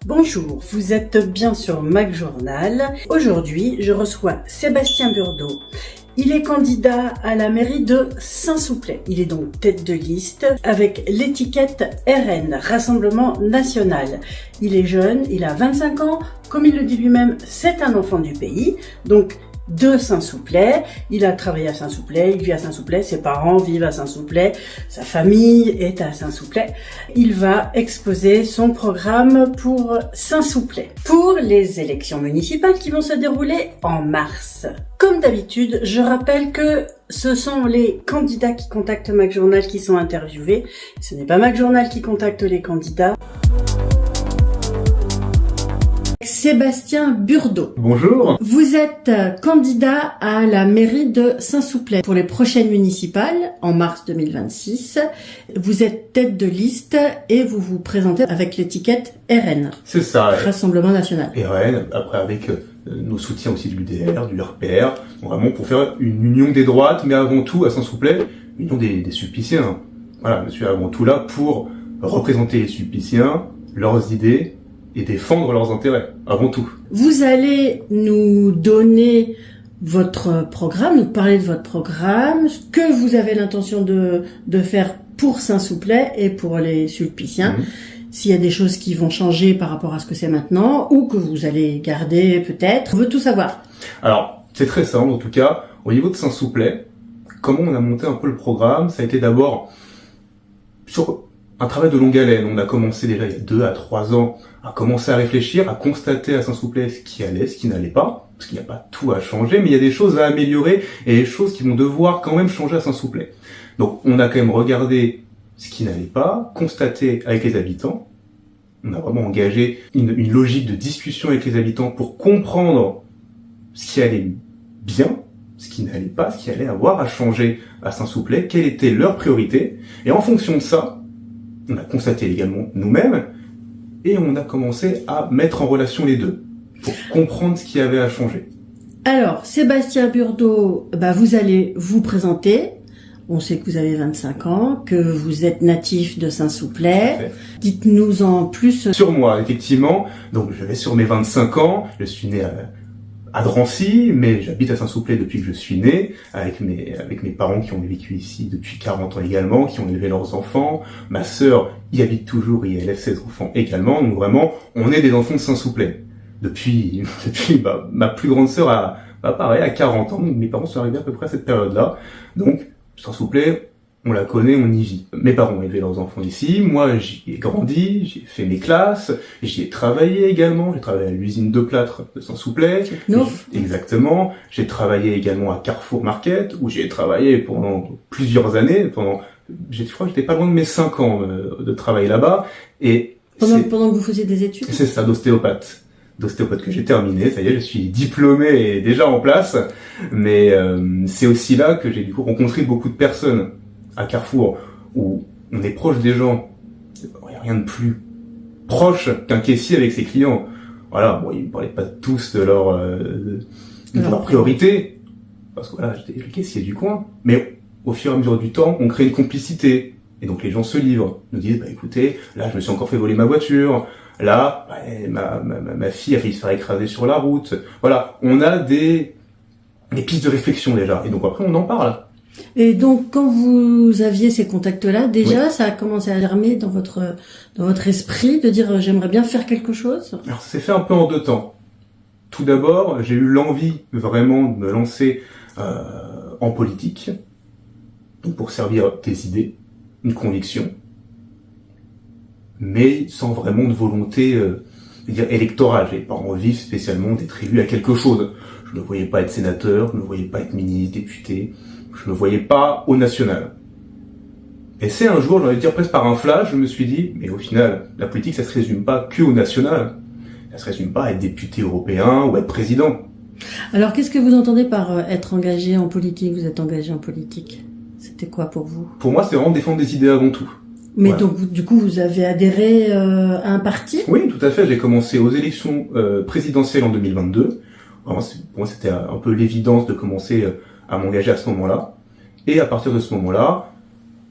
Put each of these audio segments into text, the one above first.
Bonjour, vous êtes bien sur Mac Journal. Aujourd'hui, je reçois Sébastien Burdeau. Il est candidat à la mairie de Saint-Souplet. Il est donc tête de liste avec l'étiquette RN, Rassemblement National. Il est jeune, il a 25 ans. Comme il le dit lui-même, c'est un enfant du pays. Donc, de Saint-Souplet. Il a travaillé à Saint-Souplet, il vit à Saint-Souplet, ses parents vivent à Saint-Souplet, sa famille est à Saint-Souplet. Il va exposer son programme pour Saint-Souplet, pour les élections municipales qui vont se dérouler en mars. Comme d'habitude, je rappelle que ce sont les candidats qui contactent Mac Journal qui sont interviewés. Ce n'est pas Mac Journal qui contacte les candidats. Sébastien Burdeau. Bonjour. Vous êtes candidat à la mairie de Saint-Souplet pour les prochaines municipales en mars 2026. Vous êtes tête de liste et vous vous présentez avec l'étiquette RN. C'est ça. Rassemblement National. RN, après avec nos soutiens aussi de l'UDR, du RPR, vraiment pour faire une union des droites, mais avant tout à Saint-Souplet, une union des Sulpiciens. Voilà, je suis avant tout là pour représenter les Sulpiciens, leurs idées, et défendre leurs intérêts, avant tout. Vous allez nous donner votre programme, nous parler de votre programme, ce que vous avez l'intention de faire pour Saint-Souplet et pour les Sulpiciens. S'il y a des choses qui vont changer par rapport à ce que c'est maintenant, ou que vous allez garder peut-être. On veut tout savoir. Alors, c'est très simple en tout cas. Au niveau de Saint-Souplet, comment on a monté un peu le programme, ça a été d'abord sur un travail de longue haleine. On a commencé déjà il y a 2 à 3 ans à commencer à réfléchir, à constater à Saint-Souplet ce qui allait, ce qui n'allait pas, parce qu'il n'y a pas tout à changer, mais il y a des choses à améliorer et des choses qui vont devoir quand même changer à Saint-Souplet. Donc on a quand même regardé ce qui n'allait pas, constaté avec les habitants. On a vraiment engagé une logique de discussion avec les habitants pour comprendre ce qui allait bien, ce qui n'allait pas, ce qui allait avoir à changer à Saint-Souplet, quelle était leur priorité. Et en fonction de ça, on a constaté également nous-mêmes, et on a commencé à mettre en relation les deux, pour comprendre ce qu'il y avait à changer. Alors, Sébastien Burdeau, vous allez vous présenter. On sait que vous avez 25 ans, que vous êtes natif de Saint-Souplet. Dites-nous en plus. Sur moi, effectivement. Donc, je vais sur mes 25 ans. Je suis né à Drancy, mais j'habite à Saint-Souplet depuis que je suis né, avec mes parents qui ont vécu ici depuis 40 ans également, qui ont élevé leurs enfants. Ma sœur y habite toujours et élève ses enfants également. Donc vraiment, on est des enfants de Saint-Souplet. Depuis ma plus grande sœur a 40 ans, donc mes parents sont arrivés à peu près à cette période-là. Donc, Saint-Souplet, on la connaît, on y vit. Mes parents ont élevé leurs enfants ici, moi j'y ai grandi, j'ai fait mes classes, j'y ai travaillé également, j'ai travaillé à l'usine de plâtre de Saint-Souplet. Exactement. J'ai travaillé également à Carrefour Market, où j'ai travaillé pendant plusieurs années, je crois que j'étais pas loin de mes 5 ans de travail là-bas. Et pendant que vous faisiez des études? C'est ça, d'ostéopathe que j'ai terminé, ça y est, je suis diplômé et déjà en place, mais c'est aussi là que j'ai du coup rencontré beaucoup de personnes à Carrefour, où on est proche des gens. Il n'y a rien de plus proche qu'un caissier avec ses clients. Voilà, bon, ils ne parlaient pas tous de leur priorité, parce que voilà, j'étais le caissier du coin, mais au fur et à mesure du temps, on crée une complicité, et donc les gens se livrent, nous disent, écoutez, là je me suis encore fait voler ma voiture, là, ma fille a failli se faire écraser sur la route. Voilà, on a des pistes de réflexion déjà, et donc après on en parle. Et donc, quand vous aviez ces contacts-là, déjà, ça a commencé à germer dans votre esprit de dire j'aimerais bien faire quelque chose? Alors, ça s'est fait un peu en 2 temps. Tout d'abord, j'ai eu l'envie vraiment de me lancer en politique, donc pour servir des idées, une conviction, mais sans vraiment de volonté électorale. J'avais pas envie spécialement d'être élu à quelque chose. Je ne voyais pas être sénateur, je ne voyais pas être ministre, député. Je ne me voyais pas au national. Et c'est un jour, j'ai envie de dire presque par un flash, je me suis dit, mais au final, la politique, ça se résume pas que au national. Ça se résume pas à être député européen ou être président. Alors, qu'est-ce que vous entendez par être engagé en politique? Vous êtes engagé en politique. C'était quoi pour vous? Pour moi, c'est vraiment défendre des idées avant tout. Mais voilà. Donc, du coup, vous avez adhéré à un parti? Oui, tout à fait. J'ai commencé aux élections présidentielles en 2022. Vraiment, pour moi, c'était un peu l'évidence de commencer à m'engager à ce moment-là. Et à partir de ce moment-là,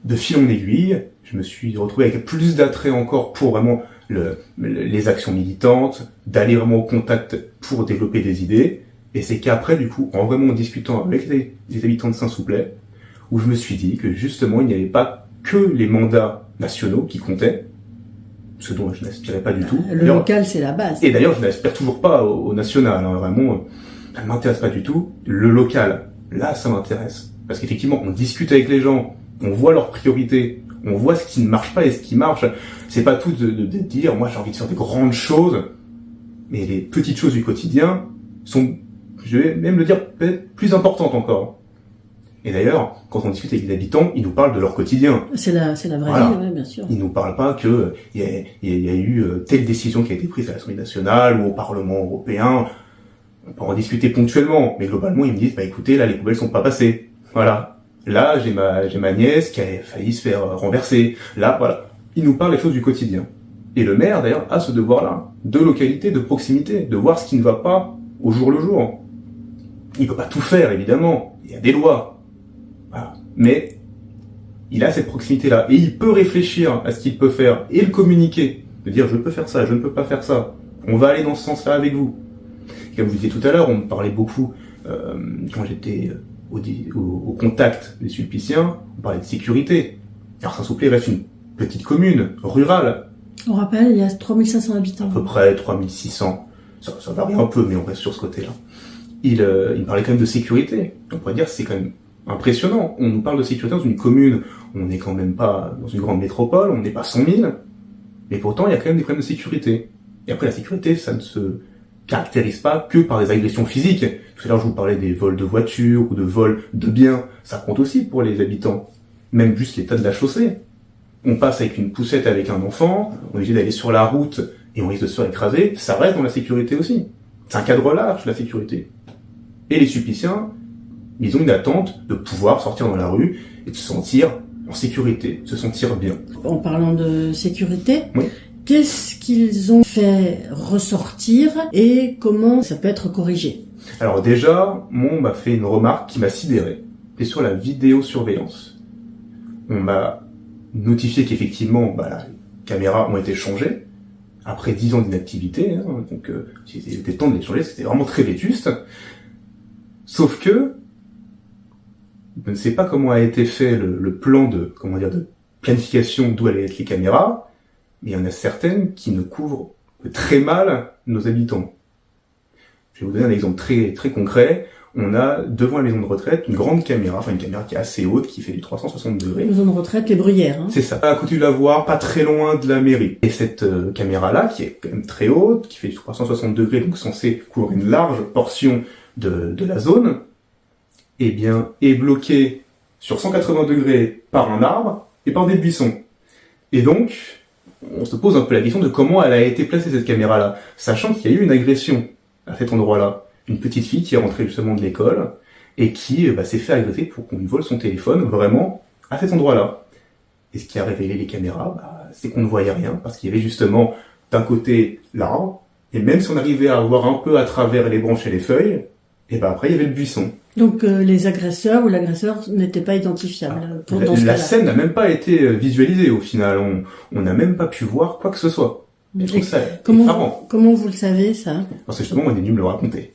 de fil en aiguille, je me suis retrouvé avec plus d'attrait encore pour vraiment les actions militantes, d'aller vraiment au contact pour développer des idées. Et c'est qu'après, du coup, en vraiment discutant avec les habitants de Saint-Souplet, où je me suis dit que justement, il n'y avait pas que les mandats nationaux qui comptaient, ce dont je n'aspirais pas du tout. Le local, c'est la base. Et d'ailleurs, je n'aspire toujours pas au national, hein, vraiment, ça ne m'intéresse pas du tout. Le local, là, ça m'intéresse. Parce qu'effectivement, on discute avec les gens, on voit leurs priorités, on voit ce qui ne marche pas et ce qui marche. C'est pas tout de dire, moi j'ai envie de faire des grandes choses, mais les petites choses du quotidien sont, je vais même le dire, peut-être plus importantes encore. Et d'ailleurs, quand on discute avec les habitants, ils nous parlent de leur quotidien. C'est la vraie vie, ouais, bien sûr. Ils nous parlent pas que il y a eu telle décision qui a été prise à l'Assemblée nationale ou au Parlement européen. On peut en discuter ponctuellement, mais globalement, ils me disent, bah écoutez, là, les poubelles sont pas passées. Voilà. Là, j'ai ma nièce qui a failli se faire renverser. Là, voilà. Ils nous parlent des choses du quotidien. Et le maire, d'ailleurs, a ce devoir-là, de localité, de proximité, de voir ce qui ne va pas au jour le jour. Il peut pas tout faire, évidemment. Il y a des lois. Voilà. Mais il a cette proximité-là. Et il peut réfléchir à ce qu'il peut faire et le communiquer. De dire, je peux faire ça, je ne peux pas faire ça. On va aller dans ce sens-là avec vous. Et comme je vous disais tout à l'heure, on me parlait beaucoup, quand j'étais au contact des Sulpiciens, on parlait de sécurité. Alors Saint-Souplet reste une petite commune, rurale. On rappelle, il y a 3500 habitants. À peu près 3600. Ça varie un peu, mais on reste sur ce côté-là. Il me parlait quand même de sécurité. On pourrait dire que c'est quand même impressionnant. On nous parle de sécurité dans une commune. On n'est quand même pas dans une grande métropole, on n'est pas 100 000. Mais pourtant, il y a quand même des problèmes de sécurité. Et après, la sécurité, ça ne se caractérise pas que par des agressions physiques. Tout à l'heure, je vous parlais des vols de voitures ou de vols de biens. Ça compte aussi pour les habitants. Même juste l'état de la chaussée. On passe avec une poussette avec un enfant, on est obligé d'aller sur la route et on risque de se faire écraser. Ça reste dans la sécurité aussi. C'est un cadre large, la sécurité. Et les Sulpiciens, ils ont une attente de pouvoir sortir dans la rue et de se sentir en sécurité, de se sentir bien. En parlant de sécurité, oui. Qu'est-ce qu'ils ont fait ressortir et comment ça peut être corrigé? Alors déjà, Mon m'a fait une remarque qui m'a sidéré. C'est sur la vidéosurveillance. On m'a notifié qu'effectivement, les caméras ont été changées après 10 ans d'inactivité, hein, donc il était temps de les changer, c'était vraiment très vétuste. Sauf que je ne sais pas comment a été fait le plan de planification d'où allaient être les caméras, mais il y en a certaines qui ne couvrent très mal nos habitants. Je vais vous donner un exemple très très concret. On a devant la maison de retraite une grande caméra, une caméra qui est assez haute, qui fait du 360 degrés. Maison de retraite, les Bruyères. Hein. C'est ça, à côté de la voie, pas très loin de la mairie. Et cette caméra-là, qui est quand même très haute, qui fait du 360 degrés, donc censée couvrir une large portion de la zone, eh bien, est bloquée sur 180 degrés par un arbre et par des buissons. Et donc, on se pose un peu la question de comment elle a été placée, cette caméra-là, sachant qu'il y a eu une agression à cet endroit-là. Une petite fille qui est rentrée justement de l'école et qui s'est fait agresser pour qu'on lui vole son téléphone, vraiment, à cet endroit-là. Et ce qui a révélé les caméras, c'est qu'on ne voyait rien, parce qu'il y avait justement, d'un côté, l'arbre, et même si on arrivait à voir un peu à travers les branches et les feuilles, après il y avait le buisson. Donc les agresseurs ou l'agresseur n'étaient pas identifiables. La scène n'a même pas été visualisée au final, on n'a même pas pu voir quoi que ce soit. Et je trouve ça effarant. Comment vous le savez, ça? Parce que justement, on est venu me le raconter.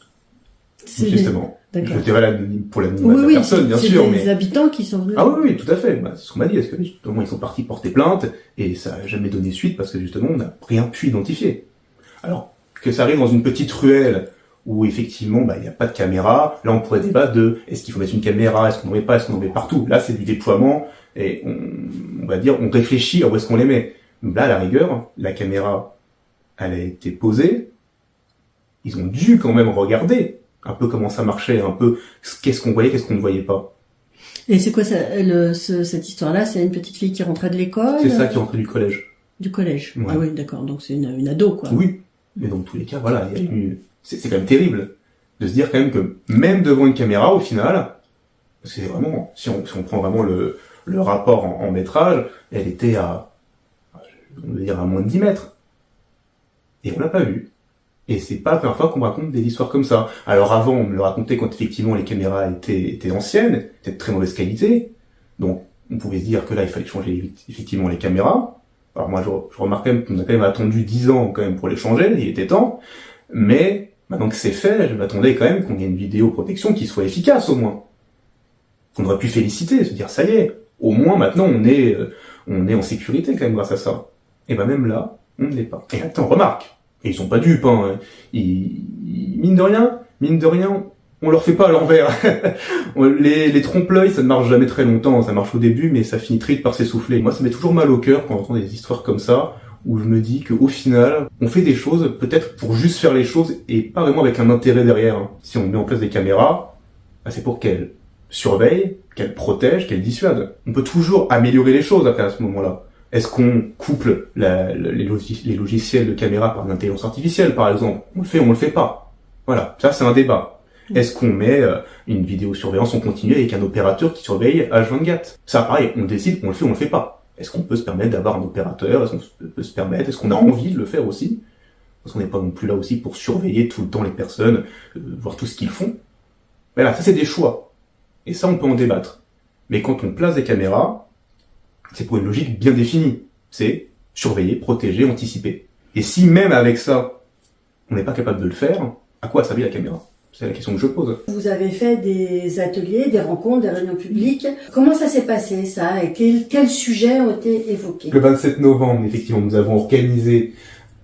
Justement. D'accord. Je dirais là pour l'anonymat de la personne, bien sûr. C'est des habitants qui sont venus. Ah oui, tout à fait. C'est ce qu'on m'a dit. Parce que justement, ils sont partis porter plainte et ça n'a jamais donné suite parce que justement, on n'a rien pu identifier. Alors, que ça arrive dans une petite ruelle où effectivement, il n'y a pas de caméra, là, on pourrait débattre de est-ce qu'il faut mettre une caméra, est-ce qu'on n'en met pas, est-ce qu'on en met partout. Là, c'est du déploiement et on va dire, on réfléchit à où est-ce qu'on les met. Là, à la rigueur, la caméra, elle a été posée. Ils ont dû quand même regarder un peu comment ça marchait, un peu qu'est-ce qu'on voyait, qu'est-ce qu'on ne voyait pas. Et c'est quoi cette histoire-là? C'est une petite fille qui rentrait de l'école? C'est ça, qui rentrait du collège. Du collège. Ouais. Ah oui, d'accord. Donc c'est une ado, quoi. Oui. Mais dans tous les cas, voilà, il y a eu... c'est quand même terrible de se dire quand même que même devant une caméra, au final, c'est vraiment, si on prend vraiment le rapport en métrage, elle était on va dire à moins de 10 mètres. Et on l'a pas vu. Et c'est pas la première fois qu'on me raconte des histoires comme ça. Alors avant, on me le racontait quand effectivement les caméras étaient anciennes, étaient de très mauvaise qualité. Donc, on pouvait se dire que là, il fallait changer effectivement les caméras. Alors moi, je remarque quand même qu'on a quand même attendu 10 ans quand même pour les changer, il était temps, mais maintenant que c'est fait, je m'attendais quand même qu'on ait une vidéoprotection qui soit efficace au moins. On aurait pu féliciter, se dire ça y est, au moins maintenant on est en sécurité quand même grâce à ça. Et ben même là, on ne l'est pas. Et attends, remarque, et ils sont pas dupes, hein. Mine de rien, on leur fait pas à l'envers. les trompe-l'œil, ça ne marche jamais très longtemps, ça marche au début, mais ça finit très vite par s'essouffler. Moi, ça met toujours mal au cœur quand j'entends des histoires comme ça, où je me dis qu'au final, on fait des choses peut-être pour juste faire les choses et pas vraiment avec un intérêt derrière. Hein. Si on met en place des caméras, bah, c'est pour qu'elles surveillent, qu'elles protègent, qu'elles dissuadent. On peut toujours améliorer les choses après à ce moment-là. Est-ce qu'on couple les logiciels de caméra par l'intelligence artificielle, par exemple? On le fait pas. Voilà, ça c'est un débat. Est-ce qu'on met une vidéosurveillance en continu avec un opérateur qui surveille H24? Ça, pareil, on décide, on le fait pas. Est-ce qu'on peut se permettre d'avoir un opérateur? Est-ce qu'on a envie de le faire aussi? Parce qu'on n'est pas non plus là aussi pour surveiller tout le temps les personnes, voir tout ce qu'ils font. Voilà, ça c'est des choix. Et ça, on peut en débattre. Mais quand on place des caméras, c'est pour une logique bien définie. C'est surveiller, protéger, anticiper. Et si même avec ça, on n'est pas capable de le faire, à quoi servir la caméra? C'est la question que je pose. Vous avez fait des ateliers, des rencontres, des réunions publiques. Comment ça s'est passé, ça? Et quels sujets ont été évoqués? Le 27 novembre, effectivement, nous avons organisé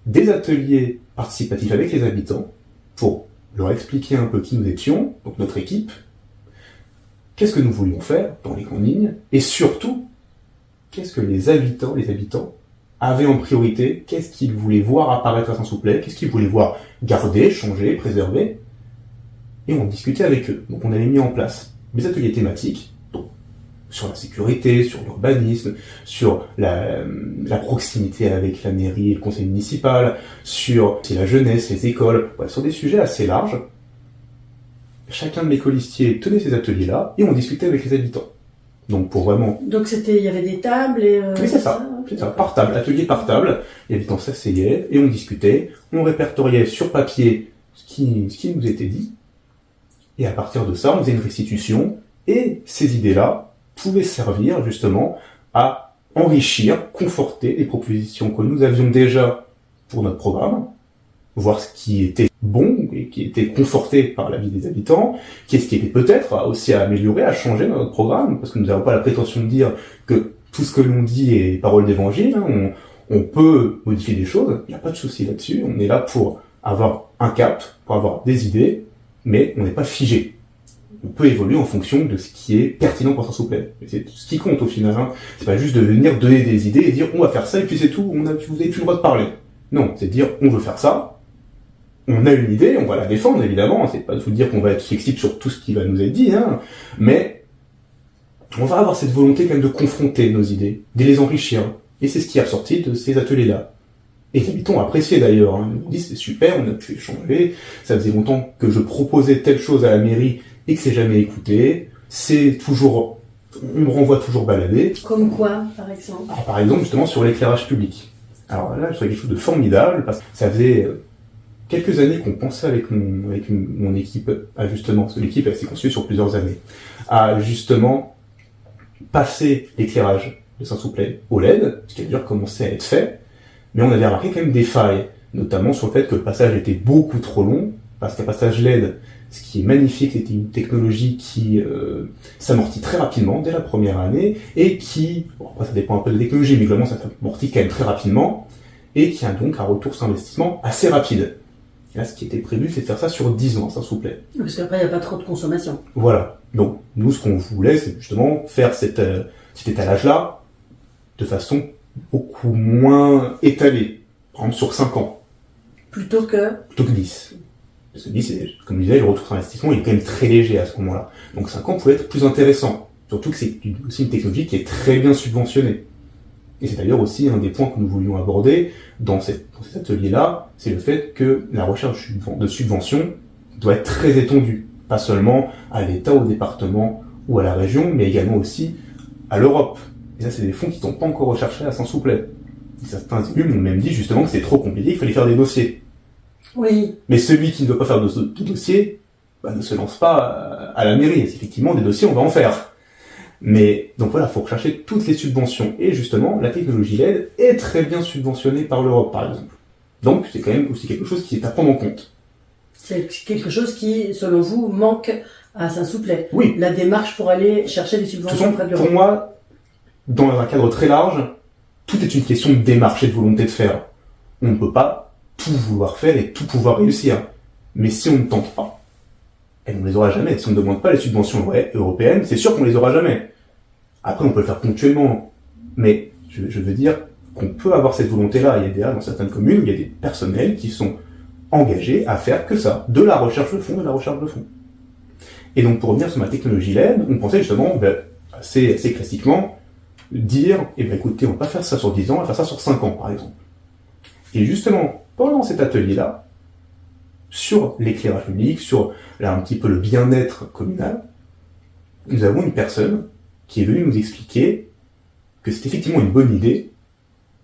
des ateliers participatifs avec les habitants pour leur expliquer un peu qui nous étions, donc notre équipe, qu'est-ce que nous voulions faire dans les grandes lignes, et surtout, qu'est-ce que les habitants avaient en priorité, qu'est-ce qu'ils voulaient voir apparaître à Saint-Souplet, qu'est-ce qu'ils voulaient voir garder, changer, préserver, et on discutait avec eux. Donc on avait mis en place des ateliers thématiques, donc sur la sécurité, sur l'urbanisme, sur la proximité avec la mairie et le conseil municipal, sur la jeunesse, les écoles, voilà, sur des sujets assez larges. Chacun de mes colistiers tenait ces ateliers-là et on discutait avec les habitants. Donc pour vraiment... Donc il y avait des tables et... Oui, c'est ça, par table, atelier par table. Les habitants s'asseyaient et on discutait, on répertoriait sur papier ce qui nous était dit. Et à partir de ça, on faisait une restitution, et ces idées-là pouvaient servir justement à enrichir, conforter les propositions que nous avions déjà pour notre programme, voir ce qui était bon et qui était conforté par la vie des habitants, qu'est-ce qui était peut-être aussi à améliorer, à changer dans notre programme, parce que nous n'avons pas la prétention de dire que tout ce que l'on dit est parole d'évangile, hein, on peut modifier des choses, il n'y a pas de souci là-dessus, on est là pour avoir un cap, pour avoir des idées, mais on n'est pas figé. On peut évoluer en fonction de ce qui est pertinent pour Saint-Souplet. C'est ce qui compte au final. Hein. C'est pas juste de venir donner des idées et dire on va faire ça et puis c'est tout, vous n'avez plus le droit de parler. Non, c'est de dire on veut faire ça, on a une idée, on va la défendre évidemment, c'est pas de vous dire qu'on va être flexible sur tout ce qui va nous être dit, hein, mais on va avoir cette volonté quand même de confronter nos idées, de les enrichir. Et c'est ce qui est ressorti de ces ateliers-là. Et les habitants ont apprécié d'ailleurs, hein. Ils m'ont dit c'est super, on a pu échanger, ça faisait longtemps que je proposais telle chose à la mairie et que c'est jamais écouté, c'est toujours, on me renvoie toujours balader. Comme quoi, par exemple? Alors, par exemple, justement, sur l'éclairage public. Alors là, je trouvais quelque chose de formidable, parce que ça faisait quelques années qu'on pensait avec mon équipe à justement, parce que l'équipe elle s'est construite sur plusieurs années, à justement passer l'éclairage de Saint-Souplet au LED, ce qui a déjà commencé à être fait, mais on avait remarqué quand même des failles, notamment sur le fait que le passage était beaucoup trop long, parce qu'un passage LED, ce qui est magnifique, c'était une technologie qui s'amortit très rapidement dès la première année, et qui, bon après ça dépend un peu de la technologie, mais globalement ça s'amortit quand même très rapidement, et qui a donc un retour sur investissement assez rapide. Et là, ce qui était prévu, c'est de faire ça sur 10 ans, ça vous plaît. Parce qu'après, il n'y a pas trop de consommation. Voilà. Donc, nous, ce qu'on voulait, c'est justement faire cet étalage-là de façon beaucoup moins étalée. Par exemple, sur 5 ans. Plutôt que 10. Parce que 10, comme je disais, le retour sur investissement, il est quand même très léger à ce moment-là. Donc 5 ans pouvait être plus intéressant. Surtout que c'est aussi une technologie qui est très bien subventionnée. Et c'est d'ailleurs aussi un des points que nous voulions aborder dans cet atelier-là, c'est le fait que la recherche de subventions doit être très étendue. Pas seulement à l'État, au département ou à la région, mais également aussi à l'Europe. Et ça, c'est des fonds qui ne sont pas encore recherchés à Saint-Souplet. Certains élus m'ont même dit justement que c'est trop compliqué, il fallait faire des dossiers. Oui. Mais celui qui ne doit pas faire de dossier, ne se lance pas à la mairie. Effectivement, des dossiers, on va en faire. Mais donc voilà, faut rechercher toutes les subventions. Et justement, la technologie LED est très bien subventionnée par l'Europe, par exemple. Donc c'est quand même aussi quelque chose qui est à prendre en compte. C'est quelque chose qui, selon vous, manque à Saint-Souplet. Oui. La démarche pour aller chercher des subventions auprès de l'Europe. Pour moi, dans un cadre très large, tout est une question de démarche et de volonté de faire. On ne peut pas tout vouloir faire et tout pouvoir réussir. Mais si on ne tente pas, et on ne les aura jamais. Si on ne demande pas les subventions européennes, c'est sûr qu'on les aura jamais. Après, on peut le faire ponctuellement. Mais je veux dire qu'on peut avoir cette volonté-là. Il y a déjà, dans certaines communes, il y a des personnels qui sont engagés à faire que ça. De la recherche de fonds. Et donc, pour revenir sur ma technologie LED, on pensait justement, assez classiquement, dire, écoutez, on va pas faire ça sur 10 ans, on va faire ça sur 5 ans, par exemple. Et justement, pendant cet atelier-là, sur l'éclairage public, sur là, un petit peu le bien-être communal, nous avons une personne qui est venue nous expliquer que c'est effectivement une bonne idée,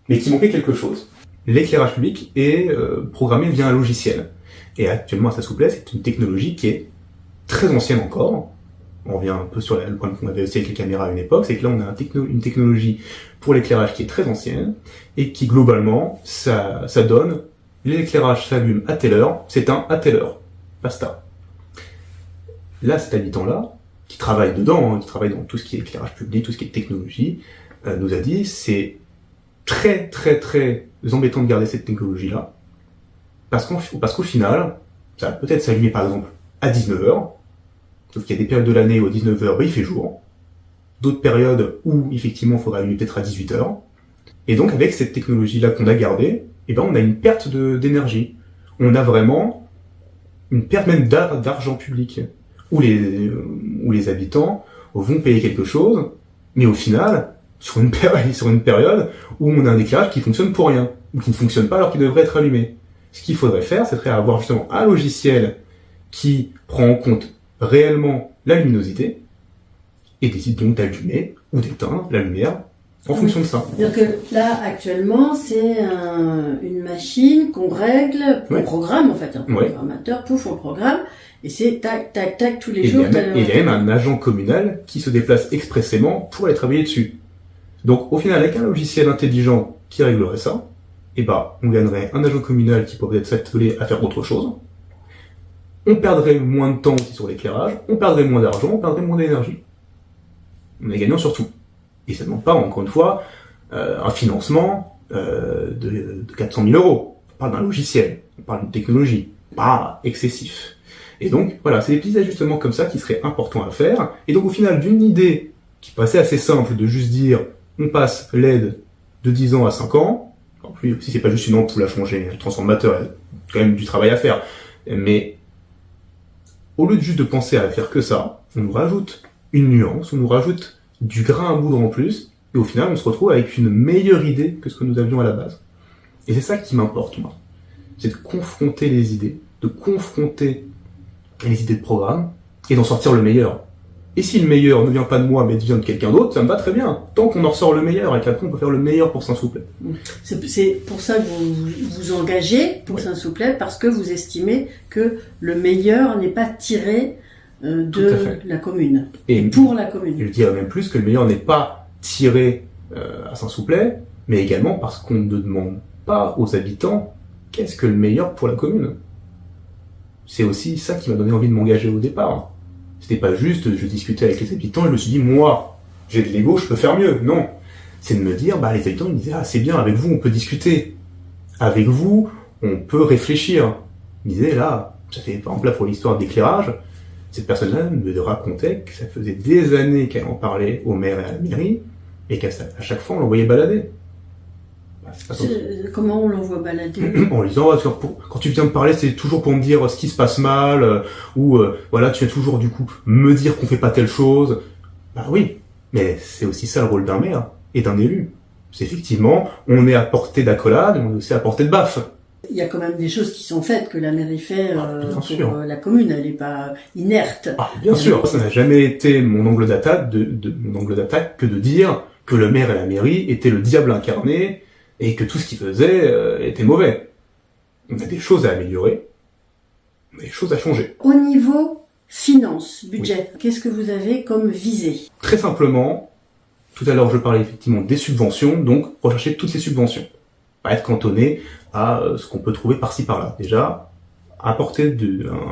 mais qu'il manquait quelque chose. L'éclairage public est programmé via un logiciel. Et actuellement, à Saint-Souplet, c'est une technologie qui est très ancienne encore. On revient un peu sur le point qu'on avait aussi avec les caméras à une époque, c'est que là, on a une technologie pour l'éclairage qui est très ancienne, et qui, globalement, ça donne l'éclairage s'allume à telle heure, s'éteint à telle heure. Basta. Là, cet habitant-là, qui travaille dedans, qui travaille dans tout ce qui est éclairage public, tout ce qui est technologie, nous a dit, c'est très, très, très embêtant de garder cette technologie-là, parce qu'au final, ça va peut-être s'allumer, par exemple, à 19h, sauf qu'il y a des périodes de l'année où à 19h, il fait jour, d'autres périodes où, effectivement, il faudra allumer peut-être à 18h, et donc, avec cette technologie-là qu'on a gardée, on a une perte d'énergie. On a vraiment une perte même d'argent public, où les habitants vont payer quelque chose, mais au final, sur une période où on a un éclairage qui fonctionne pour rien, ou qui ne fonctionne pas alors qu'il devrait être allumé. Ce qu'il faudrait faire, c'est avoir justement un logiciel qui prend en compte réellement la luminosité, et décide donc d'allumer ou d'éteindre la lumière en fonction de ça. C'est-à-dire que là, actuellement, c'est une machine qu'on règle, on programme en fait, un programmateur, pouf, on programme, et c'est tac, tac, tac, tous les jours. Et il y a même un agent communal qui se déplace expressément pour aller travailler dessus. Donc au final, avec un logiciel intelligent qui réglerait ça, on gagnerait un agent communal qui pourrait s'atteler à faire autre chose, on perdrait moins de temps aussi sur l'éclairage, on perdrait moins d'argent, on perdrait moins d'énergie. On est gagnant sur tout. Et ça ne demande pas, encore une fois, un financement de 400 000 euros. On parle d'un logiciel, on parle d'une technologie, pas excessif. Et donc, voilà, c'est des petits ajustements comme ça qui seraient importants à faire. Et donc, au final, d'une idée qui paraissait assez simple de juste dire, on passe LED de 10 ans à 5 ans, en plus, si c'est pas juste une ampoule à changer, le transformateur, il y a quand même du travail à faire. Mais, au lieu de juste de penser à faire que ça, on nous rajoute une nuance, on nous rajoute du grain à moudre en plus, et au final, on se retrouve avec une meilleure idée que ce que nous avions à la base. Et c'est ça qui m'importe, moi. C'est de confronter les idées, de confronter les idées de programme, et d'en sortir le meilleur. Et si le meilleur ne vient pas de moi, mais vient de quelqu'un d'autre, ça me va très bien. Tant qu'on en ressort le meilleur, et qu'après on peut faire le meilleur pour Saint-Souplet. C'est pour ça que vous vous engagez pour Saint-Souplet, parce que vous estimez que le meilleur n'est pas tiré de la commune. Et pour la commune. Je dirais même plus que le meilleur n'est pas tiré à Saint-Souplet, mais également parce qu'on ne demande pas aux habitants qu'est-ce que le meilleur pour la commune. C'est aussi ça qui m'a donné envie de m'engager au départ. C'était pas juste, je discutais avec les habitants et je me suis dit, moi, j'ai de l'ego, je peux faire mieux. Non. C'est de me dire, les habitants me disaient, c'est bien, avec vous, on peut discuter. Avec vous, on peut réfléchir. Ils me disaient, là, ça fait, par exemple, là, pour l'histoire d'éclairage, cette personne-là me racontait que ça faisait des années qu'elle en parlait au maire et à la mairie, et qu'à chaque fois, on l'envoyait balader. Comment on l'envoie balader? En lui disant, quand tu viens me parler, c'est toujours pour me dire ce qui se passe mal, ou voilà, tu viens toujours du coup me dire qu'on fait pas telle chose. Oui, mais c'est aussi ça le rôle d'un maire et d'un élu. C'est effectivement, on est à portée d'accolade, mais on est aussi à portée de baffe. Il y a quand même des choses qui sont faites, que la mairie fait pour la commune, elle n'est pas inerte. Bien sûr, ça n'a jamais été mon angle d'attaque que de dire que le maire et la mairie étaient le diable incarné, et que tout ce qu'il faisait était mauvais. On a des choses à améliorer, des choses à changer. Au niveau Finances, budget, qu'est-ce que vous avez comme visée? Très simplement, tout à l'heure je parlais effectivement des subventions, donc rechercher toutes ces subventions. Pas être cantonné à ce qu'on peut trouver par-ci par-là. Déjà, apporter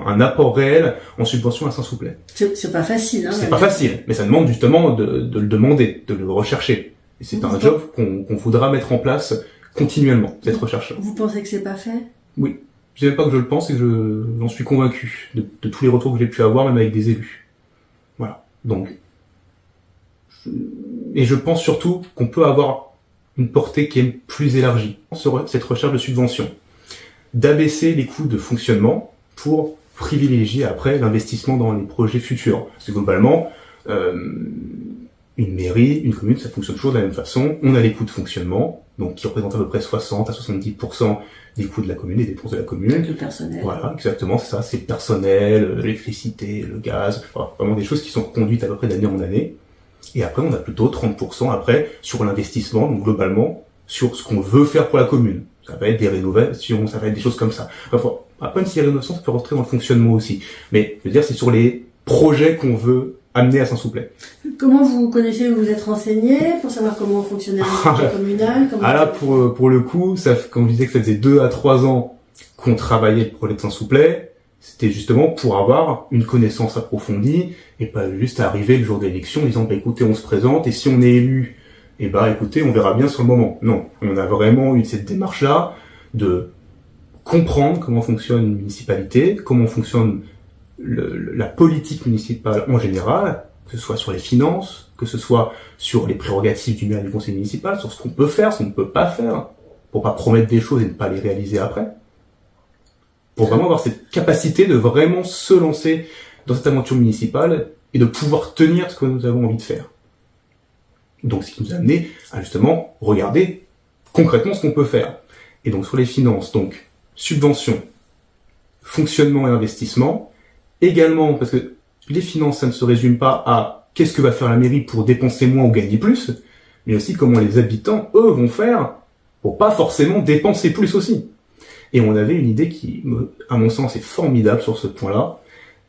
un apport réel en subvention à Saint-Souplet. C'est pas facile, hein. C'est pas facile, mais ça demande justement de le demander, de le rechercher. Et c'est un job qu'on voudra mettre en place continuellement, cette recherche. Vous pensez que c'est pas fait? Oui. Je sais même pas que je le pense, et j'en suis convaincu de tous les retours que j'ai pu avoir, même avec des élus. Voilà. Donc, je pense surtout qu'on peut avoir une portée qui est plus élargie sur cette recherche de subvention. D'abaisser les coûts de fonctionnement pour privilégier après l'investissement dans les projets futurs. Parce que globalement, une mairie, une commune, ça fonctionne toujours de la même façon. On a les coûts de fonctionnement, donc qui représentent à peu près 60 à 70% des coûts de la commune, des dépenses de la commune. Avec le personnel. Voilà, exactement, c'est ça, c'est le personnel, l'électricité, le gaz, voilà, vraiment des choses qui sont reconduites à peu près d'année en année. Et après, on a plutôt 30% après sur l'investissement, donc globalement, sur ce qu'on veut faire pour la commune. Ça va être des rénovations, ça va être des choses comme ça. Enfin, après, même si les rénovations, ça peut rentrer dans le fonctionnement aussi. Mais, je veux dire, c'est sur les projets qu'on veut amener à Saint-Souplet. Comment vous connaissez, vous vous êtes renseigné pour savoir comment fonctionnait un projet communal? Ah là, pour le coup, comme je disais que ça faisait 2 à 3 ans qu'on travaillait le projet de Saint-Souplet, c'était justement pour avoir une connaissance approfondie et pas juste arriver le jour de l'élection en disant écoutez, on se présente et si on est élu, écoutez, on verra bien sur le moment. Non, on a vraiment eu cette démarche-là de comprendre comment fonctionne une municipalité, comment fonctionne la politique municipale en général, que ce soit sur les finances, que ce soit sur les prérogatives du maire et du conseil municipal, sur ce qu'on peut faire, ce qu'on ne peut pas faire, pour pas promettre des choses et ne pas les réaliser après. Pour vraiment avoir cette capacité de vraiment se lancer dans cette aventure municipale et de pouvoir tenir ce que nous avons envie de faire. Donc, ce qui nous a amené à justement regarder concrètement ce qu'on peut faire. Et donc, sur les finances, donc, subventions, fonctionnement et investissement, également, parce que les finances, ça ne se résume pas à qu'est-ce que va faire la mairie pour dépenser moins ou gagner plus, mais aussi comment les habitants, eux, vont faire pour pas forcément dépenser plus aussi. Et on avait une idée qui, à mon sens, est formidable sur ce point-là,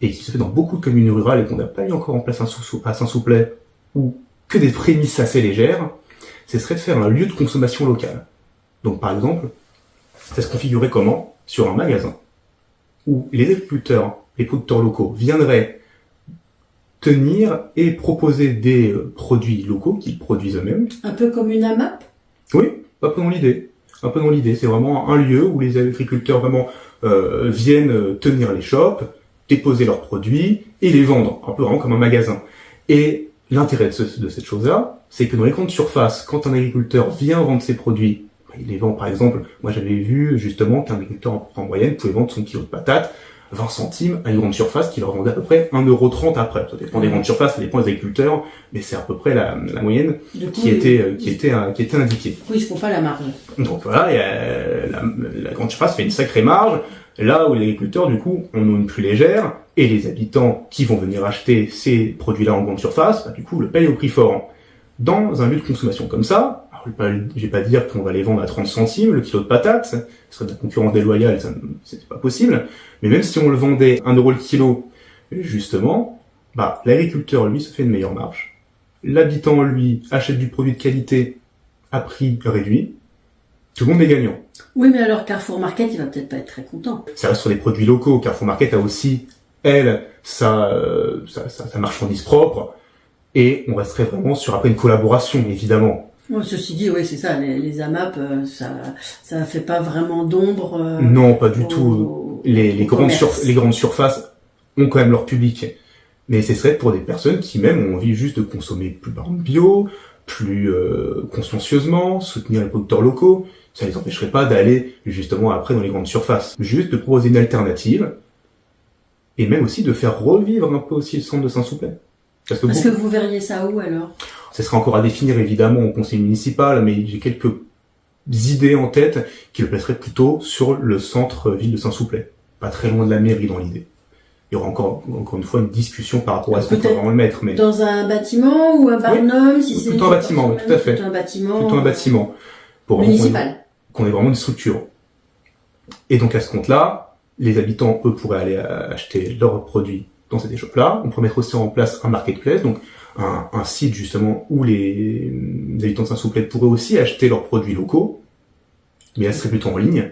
et qui se fait dans beaucoup de communes rurales et qu'on n'a pas mis encore en place à Saint-Souplet, ou que des prémices assez légères, ce serait de faire un lieu de consommation locale. Donc par exemple, ça se configurerait comment? Sur un magasin, où les agriculteurs, les producteurs locaux viendraient tenir et proposer des produits locaux qu'ils produisent eux-mêmes. Un peu comme une AMAP? Oui, un peu dans l'idée. Un peu dans l'idée. C'est vraiment un lieu où les agriculteurs vraiment viennent tenir les shops, déposer leurs produits et les vendre. Un peu vraiment comme un magasin. Et l'intérêt de cette chose-là, c'est que dans les grandes surfaces, quand un agriculteur vient vendre ses produits, il les vend par exemple, moi j'avais vu justement qu'un agriculteur en moyenne pouvait vendre son kilo de patates 20 centimes à une grande surface qui leur vendait à peu près 1,30 € après. Ça dépend des grandes surfaces, ça dépend des agriculteurs, mais c'est à peu près la moyenne qui était indiquée. Oui, ils se font pas la marge. Donc voilà, et, la grande surface fait une sacrée marge, là où les agriculteurs du coup en ont une plus légère, et les habitants qui vont venir acheter ces produits-là en grande surface, du coup le payent au prix fort. Dans un lieu de consommation comme ça, je vais pas dire qu'on va les vendre à 30 centimes le kilo de patates, ce serait de la concurrence déloyale, c'est pas possible. Mais même si on le vendait 1 € le kilo, justement, l'agriculteur, lui, se fait une meilleure marge. L'habitant, lui, achète du produit de qualité à prix réduit. Tout le monde est gagnant. Oui, mais alors Carrefour Market, il va peut-être pas être très content. Ça reste sur des produits locaux. Carrefour Market a aussi, elle, sa marchandise propre. Et on resterait vraiment sur après une collaboration, évidemment. Bon, ceci dit, oui, c'est ça, les AMAP, ça fait pas vraiment d'ombre. Non, pas du tout. Les grandes surfaces ont quand même leur public. Mais ce serait pour des personnes qui même ont envie juste de consommer plus bio, plus consciencieusement, soutenir les producteurs locaux. Ça les empêcherait pas d'aller justement après dans les grandes surfaces. Juste de proposer une alternative. Et même aussi de faire revivre un peu aussi le centre de Saint-Souplet. Parce que vous verriez ça où alors? Ça serait encore à définir évidemment au conseil municipal, mais j'ai quelques idées en tête qui le placeraient plutôt sur le centre-ville de Saint-Souplet. Pas très loin de la mairie dans l'idée. Il y aura encore une fois une discussion par rapport à ce qu'on peut vraiment le mettre. Mais... Dans un bâtiment ou un barnum, si c'est... Plutôt un bâtiment, oui, tout à fait. Plutôt un bâtiment. Pour municipal. Qu'on ait vraiment une structure. Et donc à ce compte-là, les habitants, eux, pourraient aller acheter leurs produits dans cette échoppe-là. On pourrait mettre aussi en place un marketplace, donc un site justement où les habitants de Saint-Souplet pourraient aussi acheter leurs produits locaux, mais là ce serait plutôt en ligne.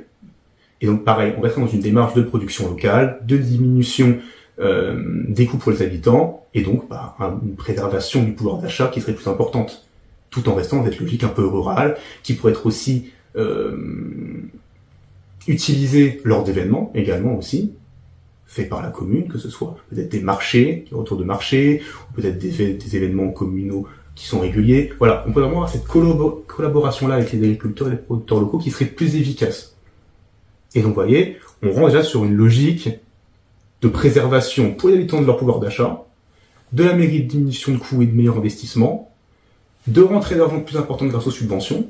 Et donc pareil, on resterait dans une démarche de production locale, de diminution des coûts pour les habitants, et donc une préservation du pouvoir d'achat qui serait plus importante, tout en restant dans cette logique un peu rurale, qui pourrait être aussi utilisée lors d'événements également aussi, faits par la commune, que ce soit peut-être des marchés, des retours de marché, ou peut-être des événements communaux qui sont réguliers. Voilà, on peut vraiment avoir cette collaboration-là avec les agriculteurs et les producteurs locaux qui serait plus efficace. Et donc, vous voyez, on rentre déjà sur une logique de préservation pour les habitants de leur pouvoir d'achat, de la mairie de diminution de coûts et de meilleur investissement, de rentrée d'argent plus importante grâce aux subventions,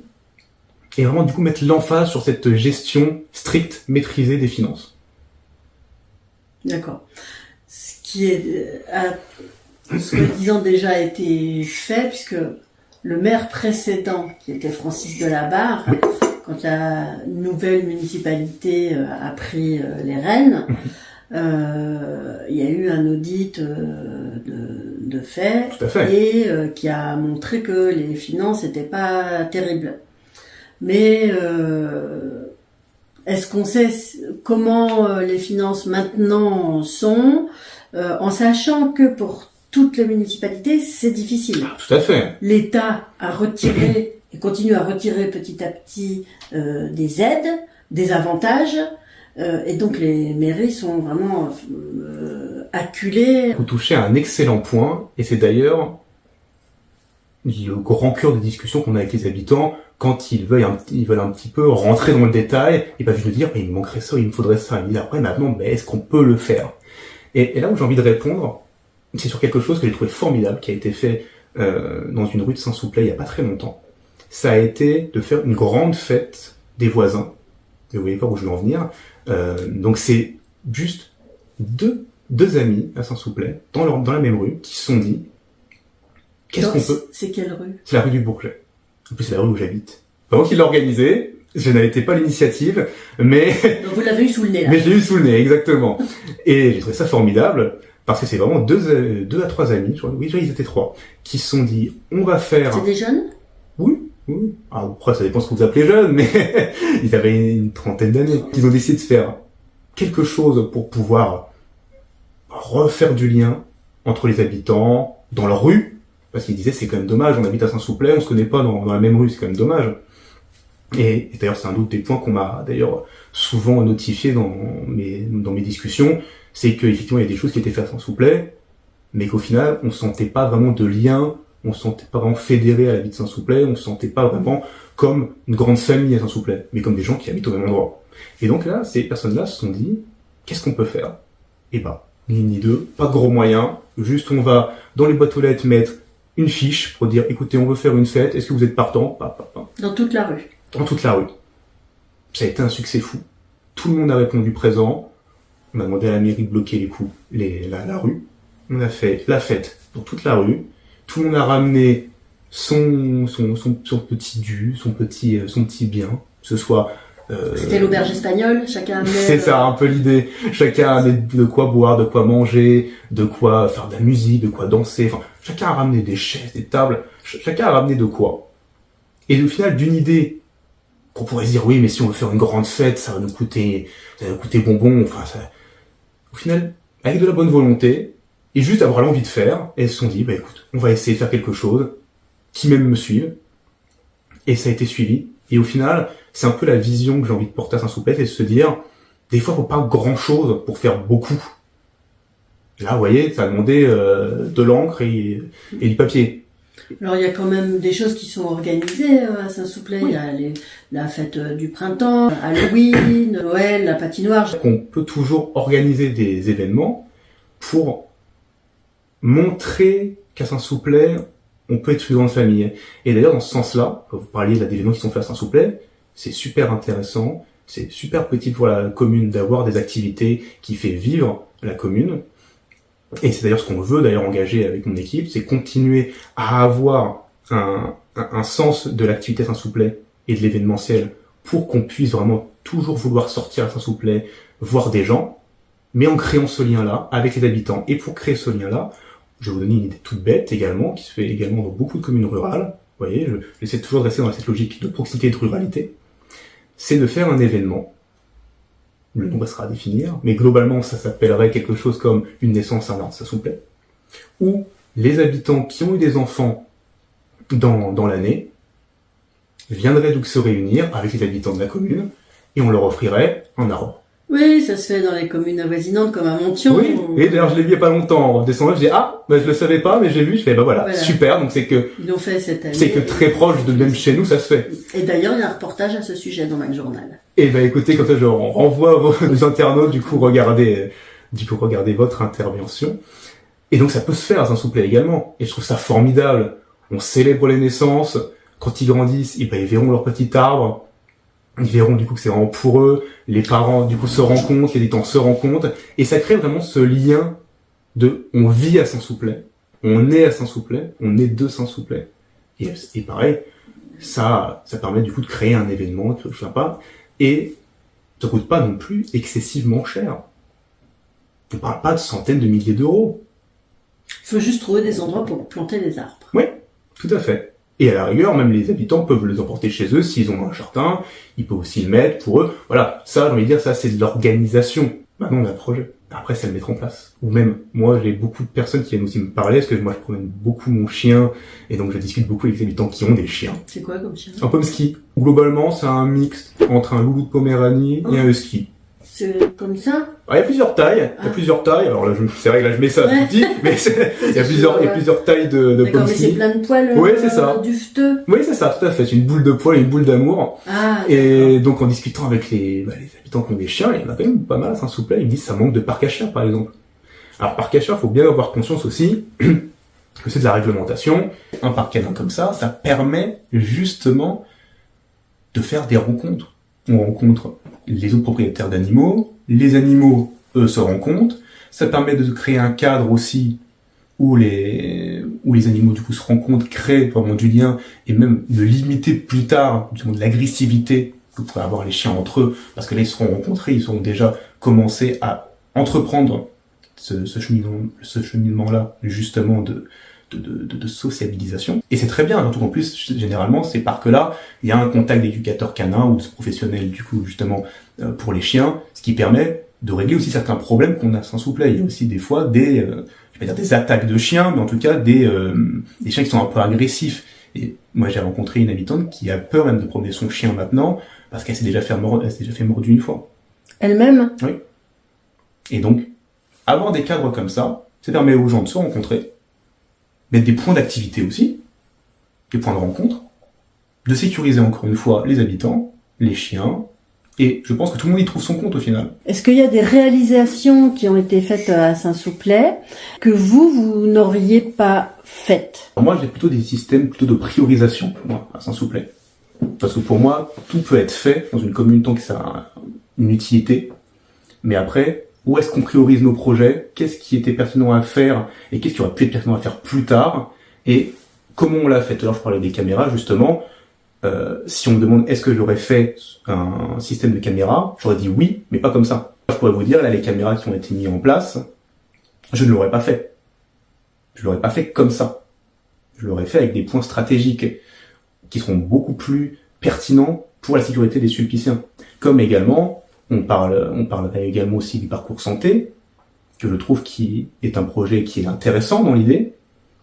et vraiment du coup mettre l'emphase sur cette gestion stricte, maîtrisée des finances. D'accord. Ce qui est, soi-disant, déjà été fait, puisque le maire précédent, qui était Francis Delabarre, oui. Quand la nouvelle municipalité a pris les rênes, il y a eu un audit de fait, et qui a montré que les finances n'étaient pas terribles. Mais est-ce qu'on sait comment les finances maintenant sont, en sachant que pour toutes les municipalités, c'est difficile. Tout à fait. L'État a retiré et continue à retirer petit à petit des aides, des avantages, et donc les mairies sont vraiment acculées. Vous touchez à un excellent point, et c'est d'ailleurs le grand cœur des discussions qu'on a avec les habitants quand ils veulent un petit peu rentrer dans le détail et pas juste nous dire mais il me manquerait ça, il me faudrait ça. Ils me disent après maintenant, mais est-ce qu'on peut le faire? Et là où j'ai envie de répondre, c'est sur quelque chose que j'ai trouvé formidable, qui a été fait dans une rue de Saint-Souplet il y a pas très longtemps. Ça a été de faire une grande fête des voisins. Vous voyez pas où je veux en venir. Donc c'est juste deux amis à Saint-Souplet, dans la même rue, qui se sont dit qu'est-ce qu'on peut... C'est quelle rue? C'est la rue du Bourget. En plus, c'est la rue où j'habite. C'est moi qui l'ai organisé. Je n'avais pas l'initiative, mais... Donc vous l'avez eu sous le nez, là. Mais je l'ai eu sous le nez, exactement. Et j'ai trouvé ça formidable, parce que c'est vraiment deux à trois amis, oui, ils étaient trois, qui se sont dit, on va faire... C'est des jeunes? Oui. Alors, après, ça dépend ce que vous appelez jeunes, mais ils avaient une trentaine d'années. Ils ont décidé de faire quelque chose pour pouvoir refaire du lien entre les habitants, dans leur rue, parce qu'ils disaient, c'est quand même dommage, on habite à Saint-Souplet, on se connaît pas dans la même rue, c'est quand même dommage. Et d'ailleurs, c'est un autre des points qu'on m'a d'ailleurs souvent notifié dans mes discussions, c'est qu'effectivement, il y a des choses qui étaient faites à Saint-Souplet, mais qu'au final, on sentait pas vraiment de lien, on se sentait pas vraiment fédéré à la vie de Saint-Souplet, on se sentait pas vraiment comme une grande famille à Saint-Souplet, mais comme des gens qui habitent au même endroit. Et donc là, ces personnes-là se sont dit, qu'est-ce qu'on peut faire? Et ni une ni deux, pas de gros moyens, juste on va dans les boîtes aux lettres mettre une fiche pour dire, écoutez, on veut faire une fête, est-ce que vous êtes partant? Dans toute la rue. Dans toute la rue. Ça a été un succès fou. Tout le monde a répondu présent. On a demandé à la mairie de bloquer la rue. On a fait la fête dans toute la rue. Tout le monde a ramené son petit dû, son petit bien. Que ce soit... C'était l'auberge espagnole, chacun amenait... C'est ça, un peu l'idée. Chacun amenait de quoi boire, de quoi manger, de quoi faire de la musique, de quoi danser. Enfin, chacun a ramené des chaises, des tables. Chacun a ramené de quoi. Et au final, d'une idée qu'on pourrait se dire, oui, mais si on veut faire une grande fête, ça va nous coûter bonbons. Enfin, au final, avec de la bonne volonté, et juste avoir l'envie de faire, elles se sont dit, écoute, on va essayer de faire quelque chose, qui même me suivent. Et ça a été suivi. Et au final, c'est un peu la vision que j'ai envie de porter à Saint-Souplet, c'est de se dire, des fois, il faut pas grand chose pour faire beaucoup. Là, vous voyez, ça a demandé de l'encre et du papier. Alors, il y a quand même des choses qui sont organisées à Saint-Souplet. Oui. Il y a la fête du printemps, Halloween, Noël, la patinoire. On peut toujours organiser des événements pour montrer qu'à Saint-Souplet, on peut être une grande famille. Et d'ailleurs, dans ce sens-là, quand vous parliez d'événements qui sont faits à Saint-Souplet, c'est super intéressant, c'est super petit pour la commune d'avoir des activités qui fait vivre la commune. Et c'est d'ailleurs ce qu'on veut d'ailleurs engager avec mon équipe, c'est continuer à avoir un sens de l'activité Saint-Souplet et de l'événementiel pour qu'on puisse vraiment toujours vouloir sortir à Saint-Souplet, voir des gens. mais en créant ce lien-là avec les habitants. Et pour créer ce lien-là, je vais vous donner une idée toute bête également, qui se fait également dans beaucoup de communes rurales. Vous voyez, j'essaie toujours de rester dans cette logique de proximité et de ruralité. C'est de faire un événement. Le nom restera à définir, mais globalement, ça s'appellerait quelque chose comme une naissance à un arbre, ça vous plaît. Où les habitants qui ont eu des enfants dans l'année viendraient donc se réunir avec les habitants de la commune et on leur offrirait un arbre. Oui, ça se fait dans les communes avoisinantes comme à Montion. Oui, et d'ailleurs je l'ai vu il y a pas longtemps en descendant, je dis je le savais pas, mais j'ai vu, je fais voilà, super, donc c'est que ils l'ont fait cette année. C'est que très proche de même chez nous ça se fait. Et d'ailleurs il y a un reportage à ce sujet dans Mac Journal. Et écoutez, comme ça je renvoie vos internautes du coup regarder votre intervention. Et donc ça peut se faire à Saint-Souplet également. Et je trouve ça formidable. On célèbre les naissances. Quand ils grandissent, ils verront leur petit arbre. Ils verront du coup que c'est vraiment pour eux. Les parents du coup se rencontrent, les habitants se rencontrent. Et ça crée vraiment ce lien de on vit à Saint-Souplet, on est à Saint-Souplet, on est de Saint-Souplet. Et pareil, ça permet du coup de créer un événement qui est sympa. Et ça coûte pas non plus excessivement cher. On parle pas de centaines de milliers d'euros. Il faut juste trouver des endroits pour planter des arbres. Oui, tout à fait. Et à la rigueur, même les habitants peuvent les emporter chez eux s'ils ont un jardin. Ils peuvent aussi le mettre pour eux. Voilà, ça, j'ai envie de dire, ça c'est de l'organisation. Maintenant, on a un projet. Après, c'est le mettre en place. Ou même, moi, j'ai beaucoup de personnes qui viennent aussi me parler, parce que moi, je promène beaucoup mon chien, et donc je discute beaucoup avec les habitants qui ont des chiens. C'est quoi comme chien? Un pomsky. Globalement, c'est un mix entre un loulou de Poméranie et un husky. C'est comme ça? Il y a plusieurs tailles. Alors là, c'est vrai que là, je mets ça tout petit, mais il y a plusieurs tailles de pomsky. D'accord, mais c'est plein de poils. Oui, c'est ça. Dufteux. Oui, c'est ça, tout à fait. C'est une boule de poils, une boule d'amour. Ah, et donc, en discutant avec les habitants qui ont des chiens, il y en a quand même pas mal à Saint-Souplet. Ils me disent que ça manque de parc à chiens, par exemple. Alors, parc à chiens, faut bien avoir conscience aussi que c'est de la réglementation. Un parc canin comme ça permet justement de faire des rencontres. On rencontre les autres propriétaires d'animaux, les animaux, eux, se rencontrent. Ça permet de créer un cadre aussi où les animaux, du coup, se rencontrent, créent vraiment du lien, et même de limiter plus tard, justement, de l'agressivité que pourraient avoir les chiens entre eux, parce que là, ils seront rencontrés, ils auront déjà commencé à entreprendre ce cheminement-là, justement, de sociabilisation. Et c'est très bien, surtout qu'en plus, généralement, ces parcs-là, il y a un contact d'éducateur canin ou de professionnel, du coup, justement, pour les chiens, ce qui permet de régler aussi certains problèmes qu'on a à Saint-Souplet. Il y a aussi des fois je vais dire des attaques de chiens, mais en tout cas des chiens qui sont un peu agressifs. Et moi, j'ai rencontré une habitante qui a peur même de promener son chien maintenant, parce qu'elle s'est déjà fait mordre une fois. Elle-même? Oui. Et donc, avoir des cadres comme ça permet aux gens de se rencontrer, mettre des points d'activité aussi, des points de rencontre, de sécuriser encore une fois les habitants, les chiens, et je pense que tout le monde y trouve son compte au final. Est-ce qu'il y a des réalisations qui ont été faites à Saint-Souplet que vous n'auriez pas faites? Moi, j'ai plutôt des systèmes de priorisation, moi, à Saint-Souplet. Parce que pour moi, tout peut être fait dans une commune tant que ça a une utilité. Mais après, où est-ce qu'on priorise nos projets? Qu'est-ce qui était pertinent à faire? Et qu'est-ce qui aurait pu être pertinent à faire plus tard? Et comment on l'a fait? Tout à l'heure, je parlais des caméras, justement. Si on me demande est-ce que j'aurais fait un système de caméras, j'aurais dit oui, mais pas comme ça. Je pourrais vous dire, là, les caméras qui ont été mises en place, je ne l'aurais pas fait. Je l'aurais pas fait comme ça. Je l'aurais fait avec des points stratégiques qui seront beaucoup plus pertinents pour la sécurité des Sulpiciens. Comme également, on parlerait également aussi du parcours santé, que je trouve qui est un projet qui est intéressant dans l'idée.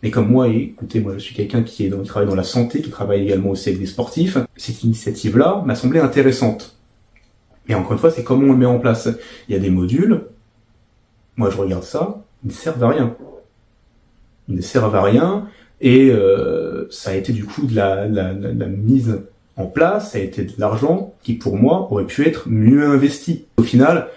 Mais comme moi, écoutez, moi je suis quelqu'un qui travaille dans la santé, qui travaille également aussi avec des sportifs. Cette initiative-là m'a semblé intéressante. Et encore une fois, c'est comment on le met en place. Il y a des modules, moi je regarde ça, ils ne servent à rien. Ils ne servent à rien, et ça a été du coup de la mise en place, ça a été de l'argent qui pour moi aurait pu être mieux investi. Au final,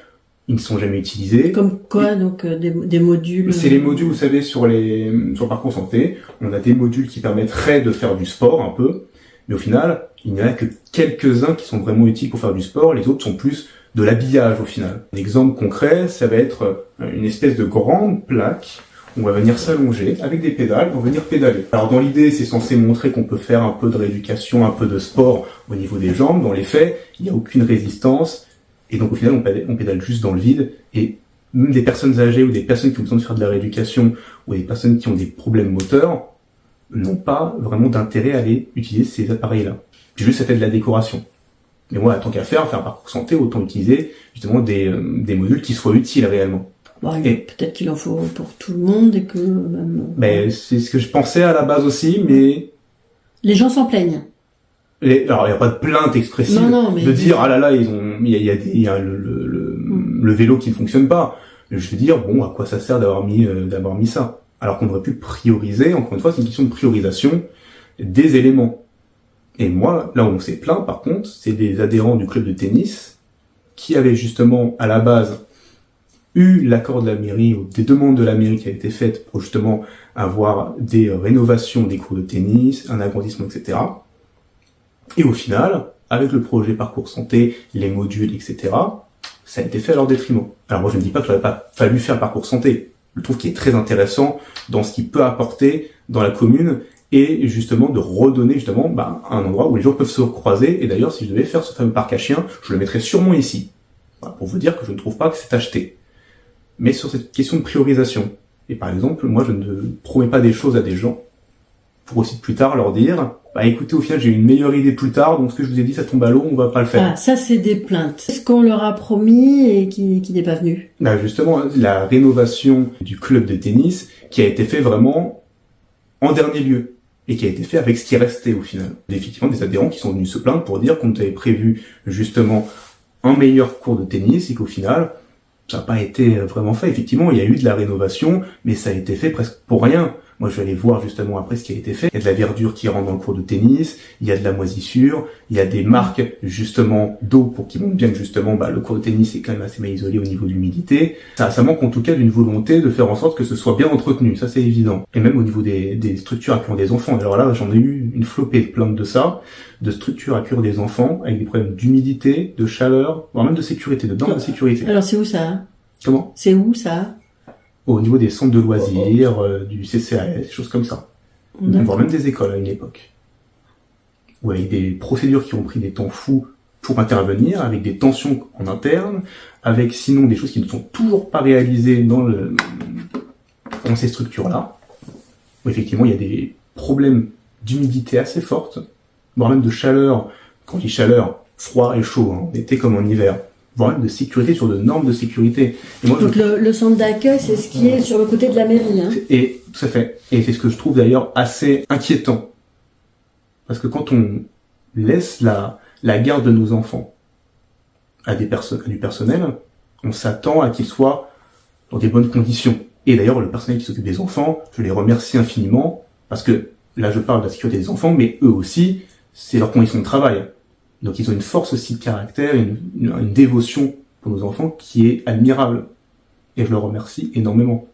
ils ne sont jamais utilisés. Comme quoi, donc, des modules? C'est les modules, vous savez, sur le parcours santé. On a des modules qui permettraient de faire du sport un peu. Mais au final, il n'y en a que quelques-uns qui sont vraiment utiles pour faire du sport. Les autres sont plus de l'habillage, au final. Un exemple concret, ça va être une espèce de grande plaque. On va venir s'allonger avec des pédales, on va venir pédaler. Alors, dans l'idée, c'est censé montrer qu'on peut faire un peu de rééducation, un peu de sport au niveau des jambes. Dans les faits, il n'y a aucune résistance. Et donc au final, on pédale juste dans le vide, et même des personnes âgées ou des personnes qui ont besoin de faire de la rééducation ou des personnes qui ont des problèmes moteurs n'ont pas vraiment d'intérêt à aller utiliser ces appareils-là. Puis juste ça fait de la décoration. Mais moi, tant qu'à faire un parcours santé, autant utiliser justement des modules qui soient utiles réellement. Bon, peut-être qu'il en faut pour tout le monde et que même... Ben, c'est ce que je pensais à la base aussi, mais... Les gens s'en plaignent. Alors, il n'y a pas de plainte expressive mais de dire, ah là là, il y a le vélo qui ne fonctionne pas. Je veux dire, bon, à quoi ça sert d'avoir mis ça? Alors qu'on aurait pu prioriser, encore une fois, c'est une question de priorisation des éléments. Et moi, là où on s'est plaint, par contre, c'est des adhérents du club de tennis qui avaient justement, à la base, eu l'accord de la mairie ou des demandes de la mairie qui avaient été faites pour justement avoir des rénovations des cours de tennis, un agrandissement, etc. Et au final, avec le projet Parcours Santé, les modules, etc., ça a été fait à leur détriment. Alors moi, je ne dis pas qu'il n'aurait pas fallu faire le Parcours Santé. Je trouve qu'il est très intéressant dans ce qu'il peut apporter dans la commune et justement de redonner justement un endroit où les gens peuvent se croiser. Et d'ailleurs, si je devais faire ce fameux parc à chiens, je le mettrais sûrement ici. Voilà, pour vous dire que je ne trouve pas que c'est acheté. Mais sur cette question de priorisation. Et par exemple, moi, je ne promets pas des choses à des gens pour aussi plus tard leur dire, écoutez, au final, j'ai une meilleure idée plus tard, donc ce que je vous ai dit, ça tombe à l'eau, on va pas le faire. Ah, ça, c'est des plaintes. Est-ce qu'on leur a promis et qui n'est pas venu? Justement, la rénovation du club de tennis qui a été fait vraiment en dernier lieu et qui a été fait avec ce qui restait au final. Effectivement, des adhérents qui sont venus se plaindre pour dire qu'on avait prévu justement un meilleur cours de tennis et qu'au final, ça n'a pas été vraiment fait. Effectivement, il y a eu de la rénovation, mais ça a été fait presque pour rien. Moi, je vais aller voir justement après ce qui a été fait. Il y a de la verdure qui rentre dans le cours de tennis, il y a de la moisissure, il y a des marques justement d'eau pour qu'ils montrent bien que justement le cours de tennis est quand même assez mal isolé au niveau de l'humidité. Ça manque en tout cas d'une volonté de faire en sorte que ce soit bien entretenu, ça c'est évident. Et même au niveau des structures accueillant des enfants. Alors là, j'en ai eu une flopée de plaintes de ça, de structures accueillir des enfants avec des problèmes d'humidité, de chaleur, voire même de sécurité, de normes de sécurité. Alors c'est où ça? Comment? C'est où ça? Au niveau des centres de loisirs, du CCAS, des choses comme ça. Voire même des écoles à une époque. Ou avec des procédures qui ont pris des temps fous pour intervenir, avec des tensions en interne, avec sinon des choses qui ne sont toujours pas réalisées dans ces structures-là. Où effectivement il y a des problèmes d'humidité assez fortes, voire même de chaleur, quand je dis chaleur, froid et chaud, en été comme en hiver. Voire même de sécurité, sur de normes de sécurité. Et moi, donc le centre d'accueil, c'est ce qui est sur le côté de la mairie. Hein. Et tout à fait. Et c'est ce que je trouve d'ailleurs assez inquiétant. Parce que quand on laisse la garde de nos enfants à du personnel, on s'attend à qu'ils soient dans des bonnes conditions. Et d'ailleurs, le personnel qui s'occupe des enfants, je les remercie infiniment, parce que là je parle de la sécurité des enfants, mais eux aussi, c'est leur condition de travail. Donc ils ont une force aussi de caractère, une dévotion pour nos enfants qui est admirable. Et je leur remercie énormément.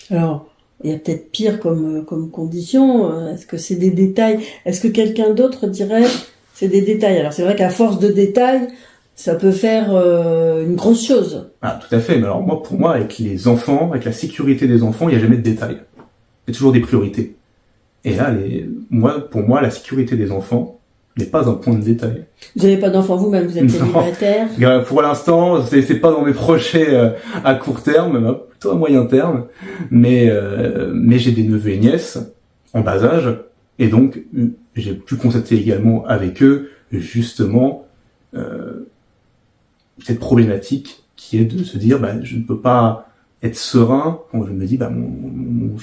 Alors, il y a peut-être pire comme condition. Est-ce que c'est des détails? Est-ce que quelqu'un d'autre dirait c'est des détails? Alors c'est vrai qu'à force de détails, ça peut faire une grosse chose. Ah, tout à fait. Mais alors pour moi, avec les enfants, avec la sécurité des enfants, il n'y a jamais de détails. Il y a toujours des priorités. Et là, pour moi, la sécurité des enfants n'est pas un point de détail. Vous n'avez pas d'enfant vous-même, vous êtes célibataire? Pour l'instant, c'est pas dans mes projets à court terme, plutôt à moyen terme. Mais j'ai des neveux et nièces en bas âge, et donc j'ai pu constater également avec eux justement cette problématique qui est de se dire je ne peux pas être serein quand je me dis mon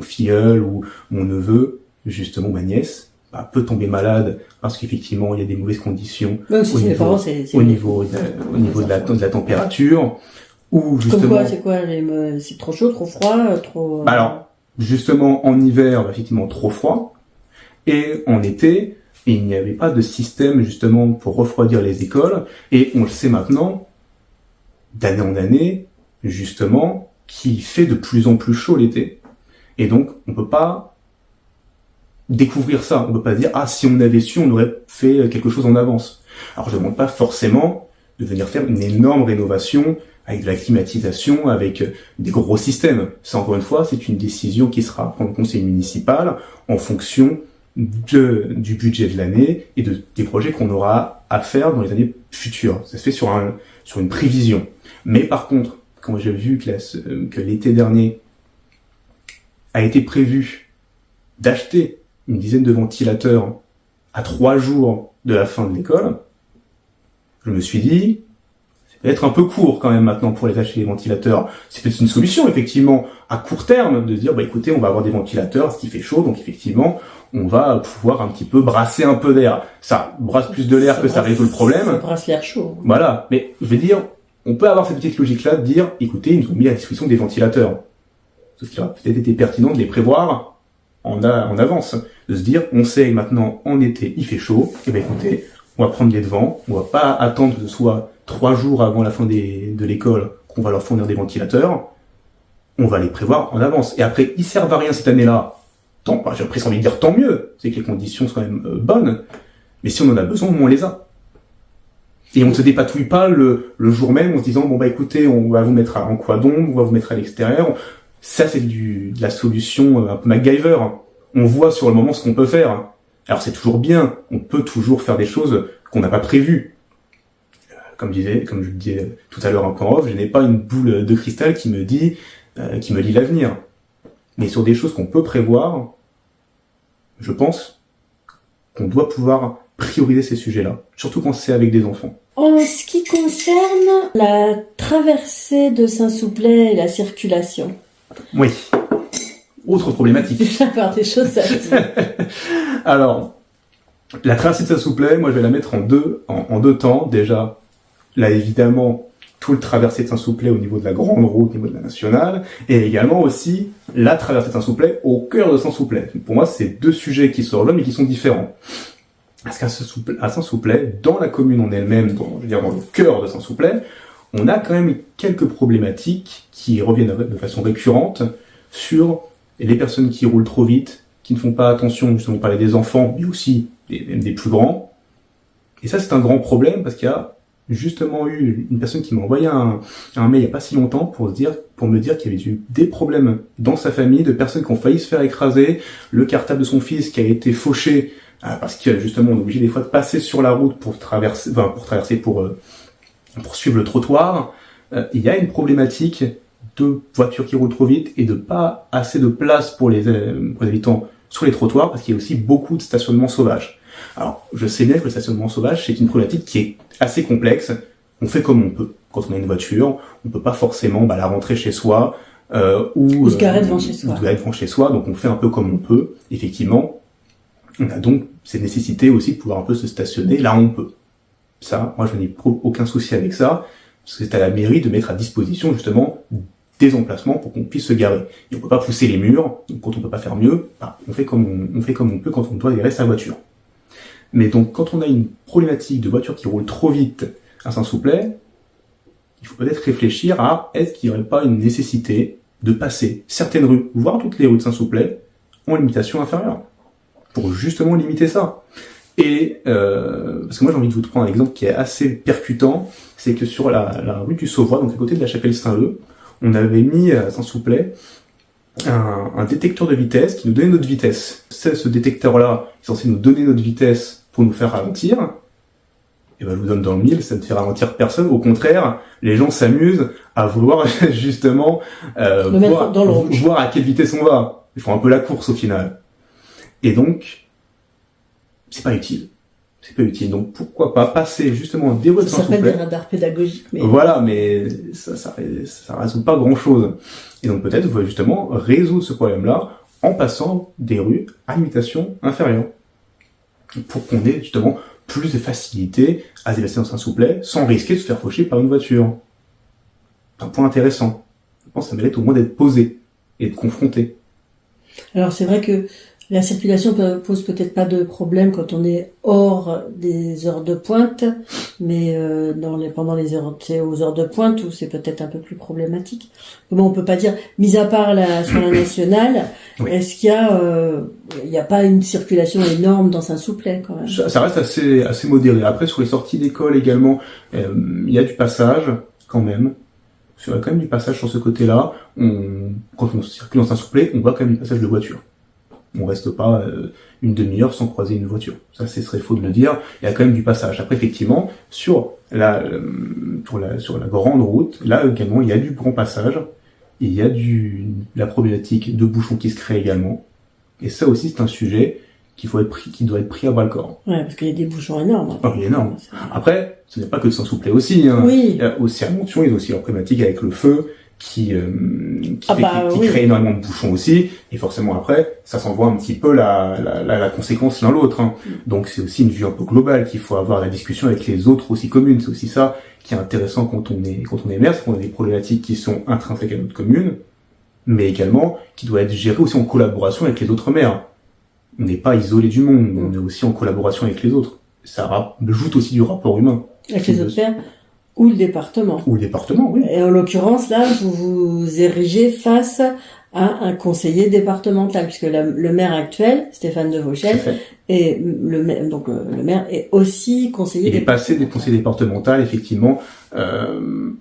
filleul ou mon neveu, justement ma nièce, peut tomber malade parce qu'effectivement il y a des mauvaises conditions au niveau de la température, ou justement comme quoi, c'est quoi, c'est trop chaud, trop froid, trop alors justement en hiver effectivement trop froid, et en été il n'y avait pas de système justement pour refroidir les écoles, et on le sait maintenant d'année en année justement qui fait de plus en plus chaud l'été, et donc on peut pas découvrir ça. On peut pas dire si on avait su, on aurait fait quelque chose en avance. Alors je ne demande pas forcément de venir faire une énorme rénovation avec de la climatisation, avec des gros systèmes. Ça, encore une fois, c'est une décision qui sera prise au conseil municipal en fonction du budget de l'année et des projets qu'on aura à faire dans les années futures. Ça se fait sur une prévision. Mais par contre, quand j'ai vu que l'été dernier a été prévu d'acheter une dizaine de ventilateurs à 3 jours de la fin de l'école, je me suis dit, c'est peut-être un peu court quand même maintenant pour les acheter les ventilateurs. C'est peut-être une solution, effectivement, à court terme, de dire, écoutez, on va avoir des ventilateurs, ce qui fait chaud, donc effectivement, on va pouvoir un petit peu brasser un peu d'air. Ça brasse plus de l'air que ça résout le problème. Ça brasse l'air chaud. Voilà. Mais, je vais dire, on peut avoir cette petite logique-là de dire, écoutez, ils nous ont mis à disposition des ventilateurs. Sauf qu'il aurait peut-être été pertinent de les prévoir en avance. De se dire, on sait maintenant, en été, il fait chaud, et écoutez, on va prendre les devants, on va pas attendre que ce soit 3 jours avant la fin de l'école qu'on va leur fournir des ventilateurs, on va les prévoir en avance. Et après, ils servent à rien cette année-là. J'ai presque envie de dire tant mieux, c'est que les conditions sont quand même bonnes, mais si on en a besoin, on les a. Et on ne se dépatouille pas le jour même en se disant, écoutez, on va vous mettre en quadon, on va vous mettre à l'extérieur. Ça, c'est de la solution un peu MacGyver. On voit sur le moment ce qu'on peut faire. Alors c'est toujours bien, on peut toujours faire des choses qu'on n'a pas prévues. Comme je le disais tout à l'heure un peu en off, je n'ai pas une boule de cristal qui me lit l'avenir. Mais sur des choses qu'on peut prévoir, je pense qu'on doit pouvoir prioriser ces sujets-là, surtout quand c'est avec des enfants. En ce qui concerne la traversée de Saint-Souplet et la circulation. Oui. Autre problématique. Déjà par des choses à dire. Alors, la traversée de Saint-Souplet, moi je vais la mettre en deux temps. Déjà, là évidemment, tout le traversée de Saint-Souplet au niveau de la grande route, au niveau de la nationale, et également aussi la traversée de Saint-Souplet au cœur de Saint-Souplet. Pour moi, c'est 2 sujets qui se rejoignent mais qui sont différents. Parce qu'à Saint-Souplet, dans la commune en elle-même, dans le cœur de Saint-Souplet, on a quand même quelques problématiques qui reviennent de façon récurrente sur les personnes qui roulent trop vite, qui ne font pas attention, justement, on parlait des enfants, mais aussi même des plus grands. Et ça, c'est un grand problème parce qu'il y a justement eu une personne qui m'a envoyé un mail il n'y a pas si longtemps pour me dire qu'il y avait eu des problèmes dans sa famille, de personnes qui ont failli se faire écraser, le cartable de son fils qui a été fauché parce que justement on est obligé des fois de passer sur la route pour suivre le trottoir. Il y a une problématique de voitures qui roulent trop vite et de pas assez de place pour les habitants sur les trottoirs parce qu'il y a aussi beaucoup de stationnements sauvages. Alors, je sais bien que le stationnement sauvage, c'est une problématique qui est assez complexe. On fait comme on peut. Quand on a une voiture, on peut pas forcément la rentrer chez soi ou se garer devant chez soi. Ou se garer devant chez soi. Donc, on fait un peu comme on peut. Effectivement, on a donc cette nécessité aussi de pouvoir un peu se stationner là où on peut. Ça, moi, je n'ai aucun souci avec ça. Parce que c'est à la mairie de mettre à disposition justement des emplacements pour qu'on puisse se garer. Et on peut pas pousser les murs. Donc, quand on peut pas faire mieux, on fait comme on peut quand on doit garer sa voiture. Mais donc, quand on a une problématique de voiture qui roule trop vite à Saint-Souplet, il faut peut-être réfléchir à est-ce qu'il n'y aurait pas une nécessité de passer certaines rues, voire toutes les rues de Saint-Souplet, en limitation inférieure, pour justement limiter ça. Et parce que moi j'ai envie de vous prendre un exemple qui est assez percutant, c'est que sur la rue du Sauvois, donc à côté de la chapelle Saint-Leu, on avait mis à Saint-Souplet un détecteur de vitesse qui nous donnait notre vitesse. Ce détecteur-là est censé nous donner notre vitesse pour nous faire ralentir. Et je vous donne dans le mille, ça ne fait ralentir personne. Au contraire, les gens s'amusent à vouloir justement voir à quelle vitesse on va. Ils font un peu la course au final. Et donc, c'est pas utile. Donc pourquoi pas passer justement des rues de Saint-Souplet. Ça s'appelle des radars pédagogiques. Mais... Voilà, mais ça résout pas grand-chose. Et donc peut-être vous pouvez justement résoudre ce problème-là en passant des rues à limitation inférieure. Pour qu'on ait justement plus de facilité à se déplacer dans Saint-Souplet sans risquer de se faire faucher par une voiture. C'est un point intéressant. Je pense que ça mérite au moins d'être posé et de confronté. Alors c'est vrai que la circulation pose peut-être pas de problème quand on est hors des heures de pointe, mais pendant les heures, aux heures de pointe où c'est peut-être un peu plus problématique. Mais bon, on peut pas dire, mis à part sur la nationale, oui. Est-ce qu'il y a pas une circulation énorme dans Saint-Souplet quand même? Ça reste assez modéré. Après, sur les sorties d'école également, il y a du passage quand même. Il y a quand même du passage sur ce côté-là. Quand on circule dans Saint-Souplet, on voit quand même du passage de voitures. On reste pas une demi-heure sans croiser une voiture. Ça, ce serait faux de le dire. Il y a quand même du passage. Après, effectivement, sur la grande route, là également, il y a du grand passage. Il y a la problématique de bouchons qui se crée également. Et ça aussi, c'est un sujet qui doit être pris à bras-le-corps. Ouais, parce qu'il y a des bouchons énormes. Ah, il est énorme. Après, ce n'est pas que de Saint-Soupley aussi. Hein. Oui. Il y a aussi à Montion, ils ont aussi leur problématique avec le feu qui crée énormément de bouchons aussi. Et forcément, après, ça s'envoie un petit peu la conséquence l'un l'autre. Hein. Donc, c'est aussi une vue un peu globale qu'il faut avoir la discussion avec les autres aussi communes. C'est aussi ça qui est intéressant quand on est maire, c'est qu'on a des problématiques qui sont intrinsèques à notre commune, mais également qui doivent être gérées aussi en collaboration avec les autres maires. On n'est pas isolé du monde, on est aussi en collaboration avec les autres. Ça ajoute aussi du rapport humain. Avec les autres maires ou le département. Ou le département, oui. Et en l'occurrence, là, vous vous érigez face à un conseiller départemental, puisque le maire actuel, Stéphane de Vauchel, et le maire est aussi conseiller départemental. Il est passé des conseillers départementaux, effectivement,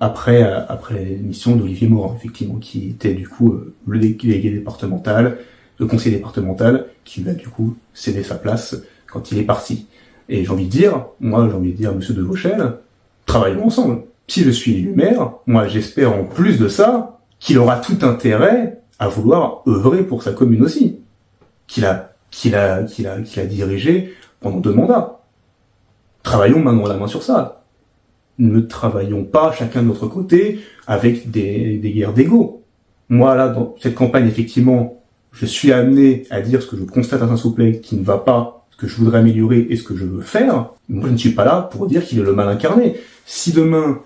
après l'émission d'Olivier Morin, effectivement, qui était du coup le délégué départemental, le conseiller départemental, qui lui a du coup cédé sa place quand il est parti. Et j'ai envie de dire, monsieur de Vauchel, travaillons ensemble. Si je suis élu maire, moi j'espère en plus de ça qu'il aura tout intérêt à vouloir œuvrer pour sa commune aussi, qu'il a dirigé pendant 2 mandats. Travaillons main dans la main sur ça. Ne travaillons pas chacun de notre côté avec des guerres d'ego. Moi là, dans cette campagne, effectivement, je suis amené à dire ce que je constate à Saint-Soupley qui ne va pas, ce que je voudrais améliorer et ce que je veux faire. Moi je ne suis pas là pour dire qu'il est le mal incarné. Si demain,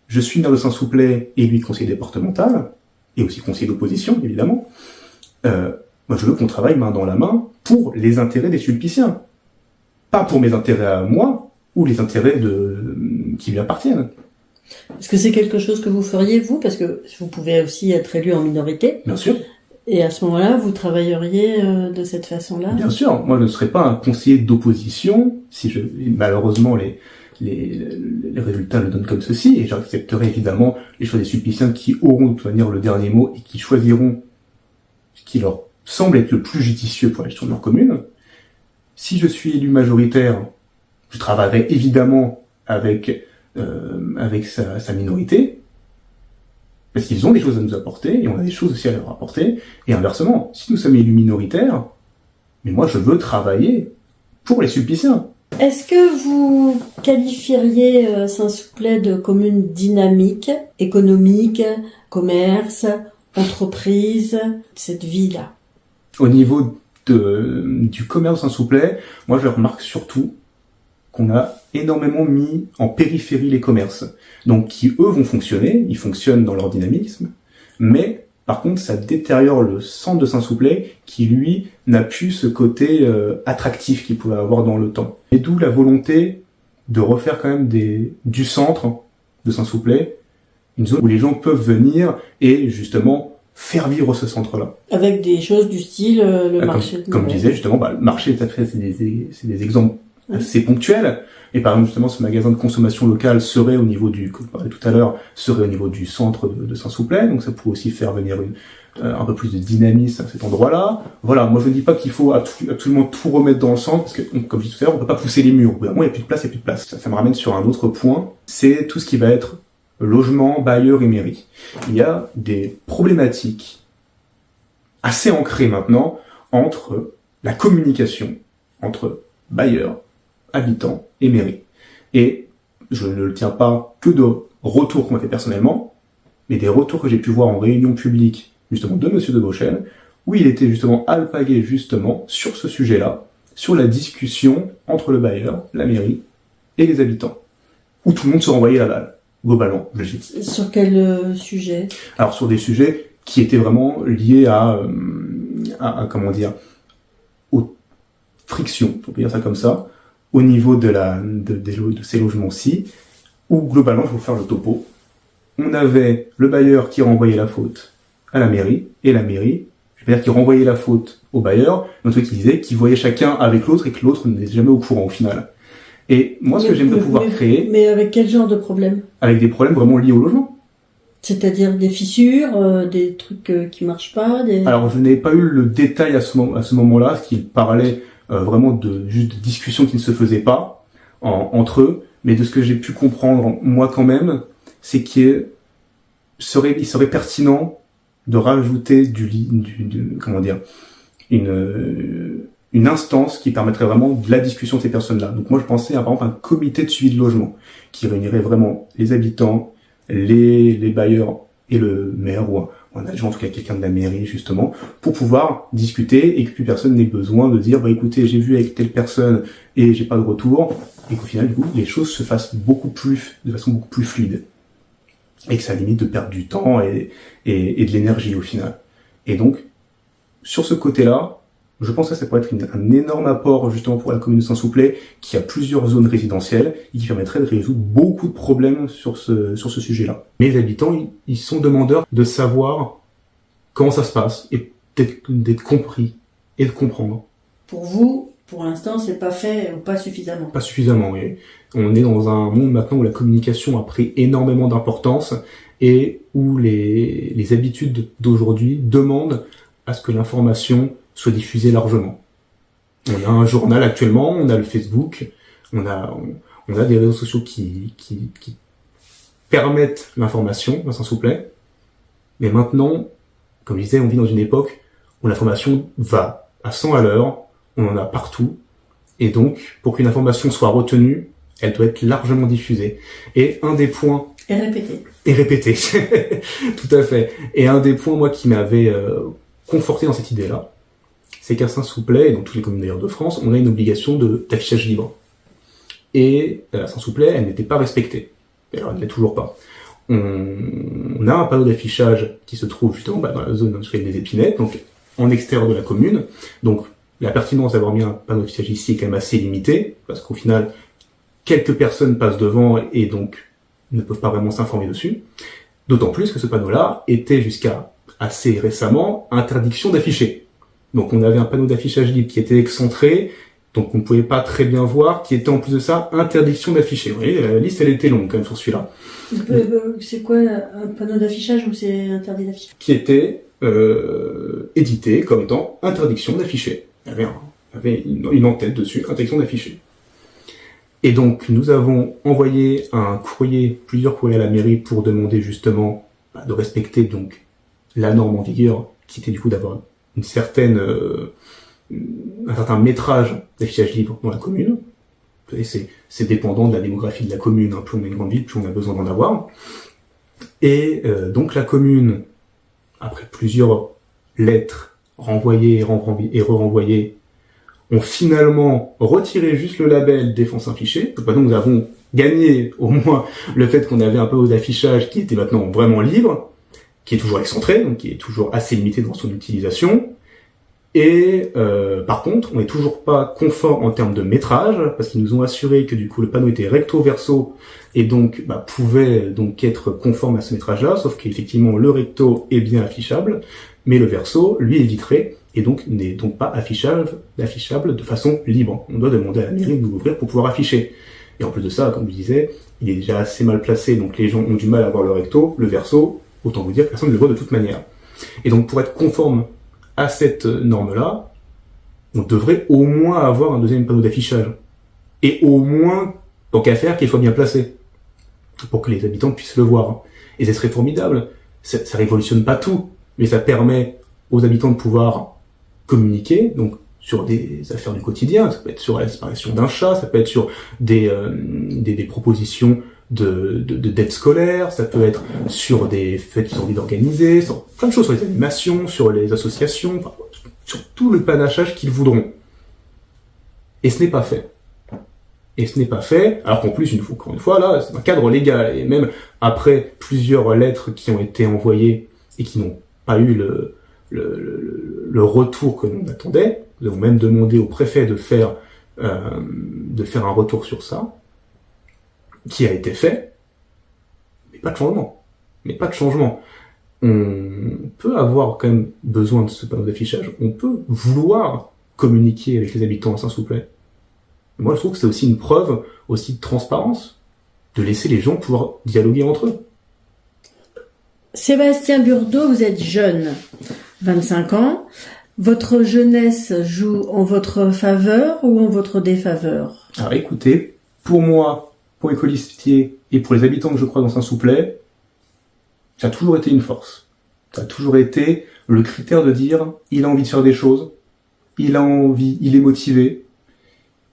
je suis maire de Saint-Soupley et lui conseiller départemental, et aussi conseiller d'opposition, évidemment, moi je veux qu'on travaille main dans la main pour les intérêts des Sulpiciens. Pas pour mes intérêts à moi, ou les intérêts qui lui appartiennent. Est-ce que c'est quelque chose que vous feriez, vous? Parce que vous pouvez aussi être élu en minorité. Bien sûr. Et à ce moment-là, vous travailleriez de cette façon-là? Bien sûr. Moi, je ne serais pas un conseiller d'opposition, malheureusement, les résultats le donnent comme ceci, et j'accepterai évidemment les choix des Sulpiciens qui auront de toute manière le dernier mot et qui choisiront ce qui leur semble être le plus judicieux pour la gestion de leur commune. Si je suis élu majoritaire, je travaillerai évidemment avec sa minorité, parce qu'ils ont des choses à nous apporter, et on a des choses aussi à leur apporter, et inversement, si nous sommes élus minoritaires, mais moi je veux travailler pour les Sulpiciens. Est-ce que vous qualifieriez Saint-Soupley de commune dynamique, économique, commerce, entreprise, cette vie-là? Au niveau du commerce Saint-Soupley, moi je remarque surtout qu'on a énormément mis en périphérie les commerces. Donc qui eux vont fonctionner, ils fonctionnent dans leur dynamisme, mais par contre ça détériore le centre de Saint-Soupley qui lui n'a plus ce côté attractif qu'il pouvait avoir dans le temps. Et d'où la volonté de refaire quand même du centre de Saint-Soupley, une zone où les gens peuvent venir et justement faire vivre ce centre-là. Avec des choses du style le marché. Comme je disais justement, le marché c'est des exemples assez ponctuels. Et par exemple justement ce magasin de consommation locale serait au niveau comme je parlais tout à l'heure, serait au niveau du centre de Saint-Soupley, donc ça pourrait aussi faire venir un peu plus de dynamisme à cet endroit-là. Voilà, moi je ne dis pas qu'il faut absolument tout remettre dans le centre, parce que comme je disais tout à l'heure, on peut pas pousser les murs. Au bout d'un moment, il n'y a plus de place, Ça me ramène sur un autre point, c'est tout ce qui va être logement, bailleur et mairie. Il y a des problématiques assez ancrées maintenant entre la communication entre bailleurs, habitants et mairie. Et je ne le tiens pas que de retours qu'on m'a fait personnellement, mais des retours que j'ai pu voir en réunion publique, justement, de monsieur de Vauchel, où il était justement alpagué, justement, sur ce sujet-là, sur la discussion entre le bailleur, la mairie et les habitants, où tout le monde se renvoyait la balle, globalement, logique. Sur quel sujet? Alors, sur des sujets qui étaient vraiment liés à comment dire, aux frictions, on peut dire ça comme ça, au niveau de ces logements-ci, où globalement, je vais vous faire le topo, on avait le bailleur qui renvoyait la faute à la mairie, et la mairie, je veux dire qui renvoyait la faute au bailleur, mais un truc qui disait qu'ils voyaient chacun avec l'autre et que l'autre n'était jamais au courant au final. Et moi, ce que j'aimerais pouvoir créer... Mais avec quel genre de problème? Avec des problèmes vraiment liés au logement. C'est-à-dire des fissures, des trucs qui marchent pas. Alors je n'ai pas eu le détail à ce moment-là, ce qu'il parlait vraiment de juste de discussions qui ne se faisaient pas entre eux, mais de ce que j'ai pu comprendre moi quand même, c'est qu'il serait pertinent de rajouter une instance qui permettrait vraiment de la discussion de ces personnes-là. Donc moi je pensais à par exemple un comité de suivi de logement qui réunirait vraiment les habitants, les bailleurs et le maire ou un adjoint, en tout cas quelqu'un de la mairie justement, pour pouvoir discuter et que plus personne n'ait besoin de dire écoutez, j'ai vu avec telle personne et j'ai pas de retour, et qu'au final du coup les choses se fassent de façon beaucoup plus fluide et que ça limite de perdre du temps et de l'énergie au final. Et donc sur ce côté-là, je pense que ça pourrait être un énorme apport justement pour la commune de Saint-Soupley qui a plusieurs zones résidentielles et qui permettrait de résoudre beaucoup de problèmes sur ce sujet-là. Mais les habitants, ils sont demandeurs de savoir comment ça se passe et d'être compris et de comprendre. Pour vous, pour l'instant, c'est pas fait ou pas suffisamment. Pas suffisamment, oui. On est dans un monde maintenant où la communication a pris énormément d'importance et où les habitudes d'aujourd'hui demandent à ce que l'information soit diffusée largement. On a un journal actuellement, on a le Facebook, on a des réseaux sociaux qui permettent l'information à Saint-Soupley. Mais maintenant, comme je disais, on vit dans une époque où l'information va à 100 à l'heure, on en a partout, et donc, pour qu'une information soit retenue, elle doit être largement diffusée. Et un des points... Et répété. Et répété, tout à fait. Et un des points, moi, qui m'avait conforté dans cette idée-là, c'est qu'à Saint-Soupley, et dans toutes les communes d'ailleurs de France, on a une obligation d'affichage libre. Et à Saint-Soupley, elle n'était pas respectée. Et alors, elle ne l'est toujours pas. On a un panneau d'affichage qui se trouve justement dans la zone industrielle des Épinettes, donc en extérieur de la commune. Donc, la pertinence d'avoir mis un panneau d'affichage ici est quand même assez limitée, parce qu'au final, quelques personnes passent devant et donc ne peuvent pas vraiment s'informer dessus. D'autant plus que ce panneau-là était jusqu'à assez récemment interdiction d'afficher. Donc on avait un panneau d'affichage libre qui était excentré, donc on ne pouvait pas très bien voir, qui était en plus de ça interdiction d'afficher. Vous voyez, la liste elle était longue quand même sur celui-là. C'est quoi un panneau d'affichage ou c'est interdit d'afficher? Qui était édité comme étant interdiction d'afficher. Il y avait une en-tête dessus, interdiction d'afficher. Et donc nous avons envoyé plusieurs courriers à la mairie pour demander justement de respecter donc la norme en vigueur, qui était du coup d'avoir un certain métrage d'affichage libre dans la commune. Et c'est dépendant de la démographie de la commune. Plus on est une grande ville, plus on a besoin d'en avoir. Et donc la commune, après plusieurs lettres renvoyées et re-renvoyées, ont finalement retiré juste le label défense affichée. Donc nous avons gagné au moins le fait qu'on avait un peu d'affichage qui était maintenant vraiment libre, qui est toujours excentré, donc qui est toujours assez limité dans son utilisation. Et par contre, on n'est toujours pas conforme en termes de métrage, parce qu'ils nous ont assuré que du coup le panneau était recto verso et donc pouvait donc être conforme à ce métrage-là, sauf qu'effectivement le recto est bien affichable, mais le verso lui est vitré et donc n'est donc pas affichable de façon libre. On doit demander à la mairie de nous ouvrir pour pouvoir afficher. Et en plus de ça, comme je disais, il est déjà assez mal placé, donc les gens ont du mal à voir le recto, le verso. Autant vous dire que personne ne le voit de toute manière. Et donc, pour être conforme à cette norme-là, on devrait au moins avoir un deuxième panneau d'affichage. Et au moins, tant qu'à faire, qu'il soit bien placé. Pour que les habitants puissent le voir. Et ce serait formidable. Ça révolutionne pas tout, mais ça permet aux habitants de pouvoir communiquer, donc sur des affaires du quotidien. Ça peut être sur la disparition d'un chat, ça peut être sur des propositions de dette scolaire, ça peut être sur des fêtes qu'ils ont envie d'organiser, sur plein de choses, sur les animations, sur les associations, sur tout le panachage qu'ils voudront. Et ce n'est pas fait. Alors qu'en plus, encore une fois, là, c'est un cadre légal, et même après plusieurs lettres qui ont été envoyées et qui n'ont pas eu le retour que l'on attendait, nous avons même demandé au préfet de faire un retour sur ça, qui a été fait, mais pas de changement. On peut avoir quand même besoin de ce panneau d'affichage, on peut vouloir communiquer avec les habitants à Saint-Soupley. Moi, je trouve que c'est aussi une preuve aussi de transparence, de laisser les gens pouvoir dialoguer entre eux. Sébastien Burdeau, vous êtes jeune, 25 ans. Votre jeunesse joue en votre faveur ou en votre défaveur? Alors écoutez, pour moi, pour les colistiers et pour les habitants que je crois dans Saint-Souplet, ça a toujours été une force. Ça a toujours été le critère de dire, il a envie de faire des choses, il a envie, il est motivé,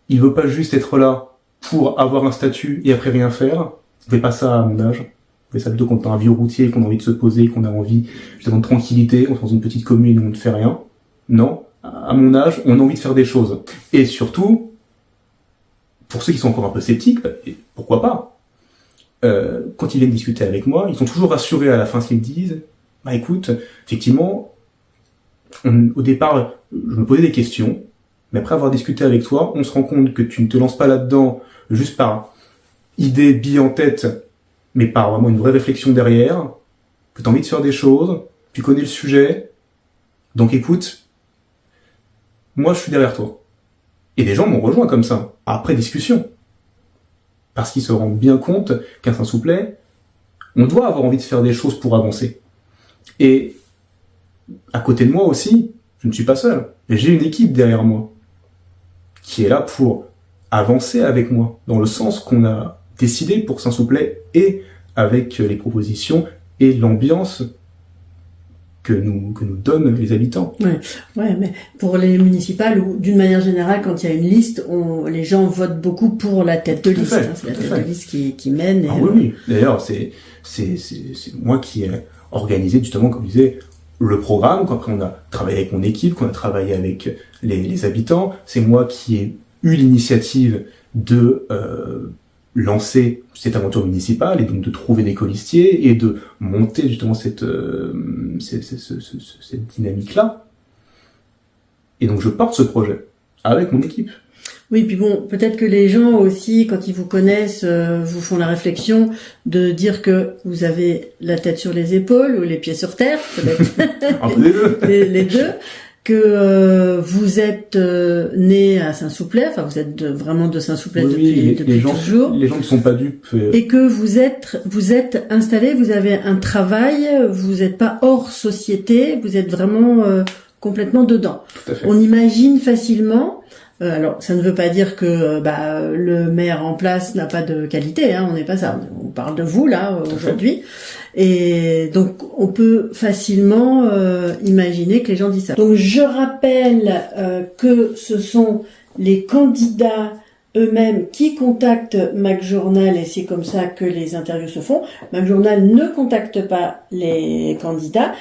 il veut pas juste être là pour avoir un statut et après rien faire. On fait pas ça à mon âge. On fait ça plutôt quand on est un vieux routier, qu'on a envie de se poser, qu'on a envie justement de tranquillité, on est dans une petite commune où on ne fait rien. Non, à mon âge, on a envie de faire des choses. Et surtout, pour ceux qui sont encore un peu sceptiques, pourquoi pas, quand ils viennent discuter avec moi, ils sont toujours rassurés à la fin ce qu'ils me disent. Bah écoute, effectivement, au départ, je me posais des questions, mais après avoir discuté avec toi, on se rend compte que tu ne te lances pas là-dedans juste par idée, bille en tête, mais par vraiment une vraie réflexion derrière, que tu as envie de faire des choses, tu connais le sujet, donc écoute, moi, je suis derrière toi. Et des gens m'ont rejoint comme ça, après discussion. Parce qu'ils se rendent bien compte qu'à Saint-Souplet, on doit avoir envie de faire des choses pour avancer. Et à côté de moi aussi, je ne suis pas seul. J'ai une équipe derrière moi qui est là pour avancer avec moi, dans le sens qu'on a décidé pour Saint-Souplet et avec les propositions et l'ambiance que nous donnent les habitants. Ouais, mais pour les municipales ou d'une manière générale, quand il y a une liste, les gens votent beaucoup pour la tête de liste. C'est la tête de liste qui mène. Ah oui. D'ailleurs, c'est moi qui ai organisé justement, comme je disais, le programme. Après, on a travaillé avec mon équipe, qu'on a travaillé avec les habitants. C'est moi qui ai eu l'initiative de lancer cette aventure municipale et donc de trouver des colistiers et de monter justement cette dynamique-là. Et donc je porte ce projet avec mon équipe. Oui, puis bon, peut-être que les gens aussi, quand ils vous connaissent, vous font la réflexion de dire que vous avez la tête sur les épaules ou les pieds sur terre, peut-être. Un peu des deux. les deux. Que vous êtes né à Saint-Souplet, enfin vous êtes vraiment de Saint-Souplet depuis toujours. Les gens ne sont pas dupes. Et que vous êtes installé, vous avez un travail, vous n'êtes pas hors société, vous êtes vraiment complètement dedans. Tout à fait. On imagine facilement. Alors, ça ne veut pas dire que le maire en place n'a pas de qualité, hein, on n'est pas ça. On parle de vous là aujourd'hui, et donc on peut facilement imaginer que les gens disent ça. Donc je rappelle que ce sont les candidats eux-mêmes qui contactent MacJournal et c'est comme ça que les interviews se font. MacJournal ne contacte pas les candidats,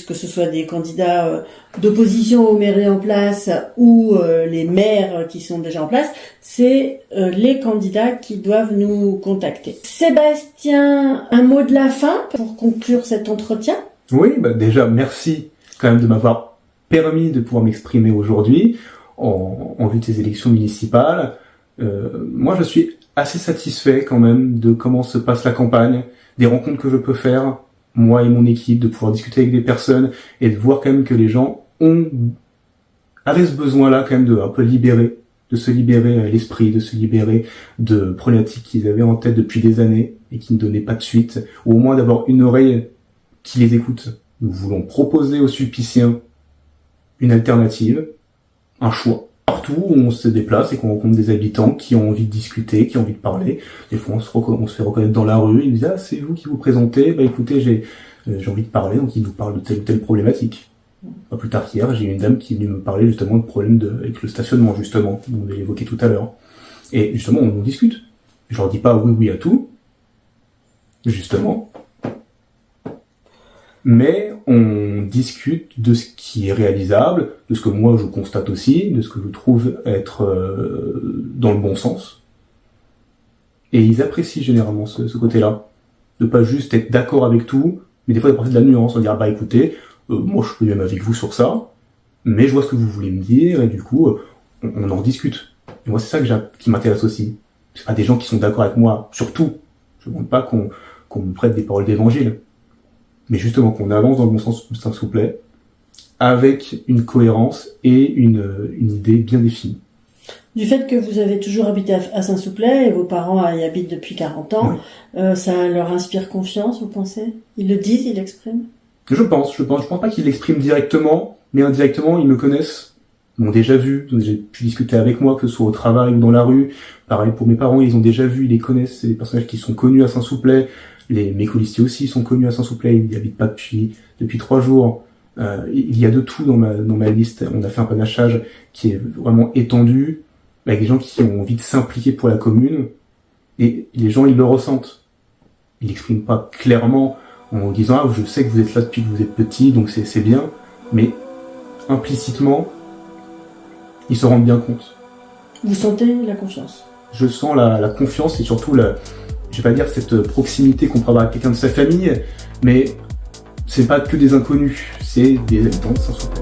que ce soit des candidats d'opposition aux mairies en place ou les maires qui sont déjà en place, c'est les candidats qui doivent nous contacter. Sébastien, un mot de la fin pour conclure cet entretien? Oui, déjà merci quand même de m'avoir permis de pouvoir m'exprimer aujourd'hui en vue de ces élections municipales. Moi, je suis assez satisfait quand même de comment se passe la campagne, des rencontres que je peux faire, moi et mon équipe, de pouvoir discuter avec des personnes et de voir quand même que les gens avaient ce besoin-là quand même de un peu de se libérer l'esprit, de se libérer de problématiques qu'ils avaient en tête depuis des années et qui ne donnaient pas de suite, ou au moins d'avoir une oreille qui les écoute. Nous voulons proposer aux Sulpiciens une alternative, un choix. Partout où on se déplace et qu'on rencontre des habitants qui ont envie de discuter, qui ont envie de parler. Des fois, on se fait reconnaître dans la rue, ils nous disent « Ah, c'est vous qui vous présentez, écoutez, j'ai envie de parler », donc ils nous parlent de telle ou telle problématique. Pas plus tard qu'hier, j'ai eu une dame qui est venue me parler justement de problèmes avec le stationnement, justement, on l'a évoqué tout à l'heure. Et justement, on discute. Je leur dis pas oui à tout, justement. Mais on discute de ce qui est réalisable, de ce que moi je constate aussi, de ce que je trouve être dans le bon sens. Et ils apprécient généralement ce côté-là. De pas juste être d'accord avec tout, mais des fois d'apporter de la nuance, de dire écoutez, moi je peux même avec vous sur ça, mais je vois ce que vous voulez me dire, et du coup, on en discute. Et moi c'est ça qui m'intéresse aussi. C'est pas des gens qui sont d'accord avec moi sur tout. Je ne demande pas qu'on me prête des paroles d'évangile. Mais justement qu'on avance dans le bon sens, s'il vous plaît, avec une cohérence et une idée bien définie. Du fait que vous avez toujours habité à Saint-Souplet et vos parents y habitent depuis 40 ans, ça leur inspire confiance, vous pensez? Ils le disent, ils l'expriment? Je pense pas qu'ils l'expriment directement, mais indirectement, ils me connaissent. Ils m'ont déjà vu, ils ont déjà pu discuter avec moi, que ce soit au travail ou dans la rue. Pareil pour mes parents, ils ont déjà vu, ils les connaissent, c'est des personnages qui sont connus à Saint-Souplet. Mes colistiers aussi sont connus à Saint-Souplet, ils n'y habitent pas depuis 3 jours. Il y a de tout dans ma liste. On a fait un panachage qui est vraiment étendu, avec des gens qui ont envie de s'impliquer pour la commune, et les gens, ils le ressentent. Ils l'expriment pas clairement en disant « Ah, je sais que vous êtes là depuis que vous êtes petit, donc c'est bien », mais implicitement, ils se rendent bien compte. Vous sentez la confiance? Je sens la confiance et surtout je vais pas dire cette proximité qu'on peut avoir avec quelqu'un de sa famille, mais c'est pas que des inconnus, c'est des habitants de Saint-Souplet.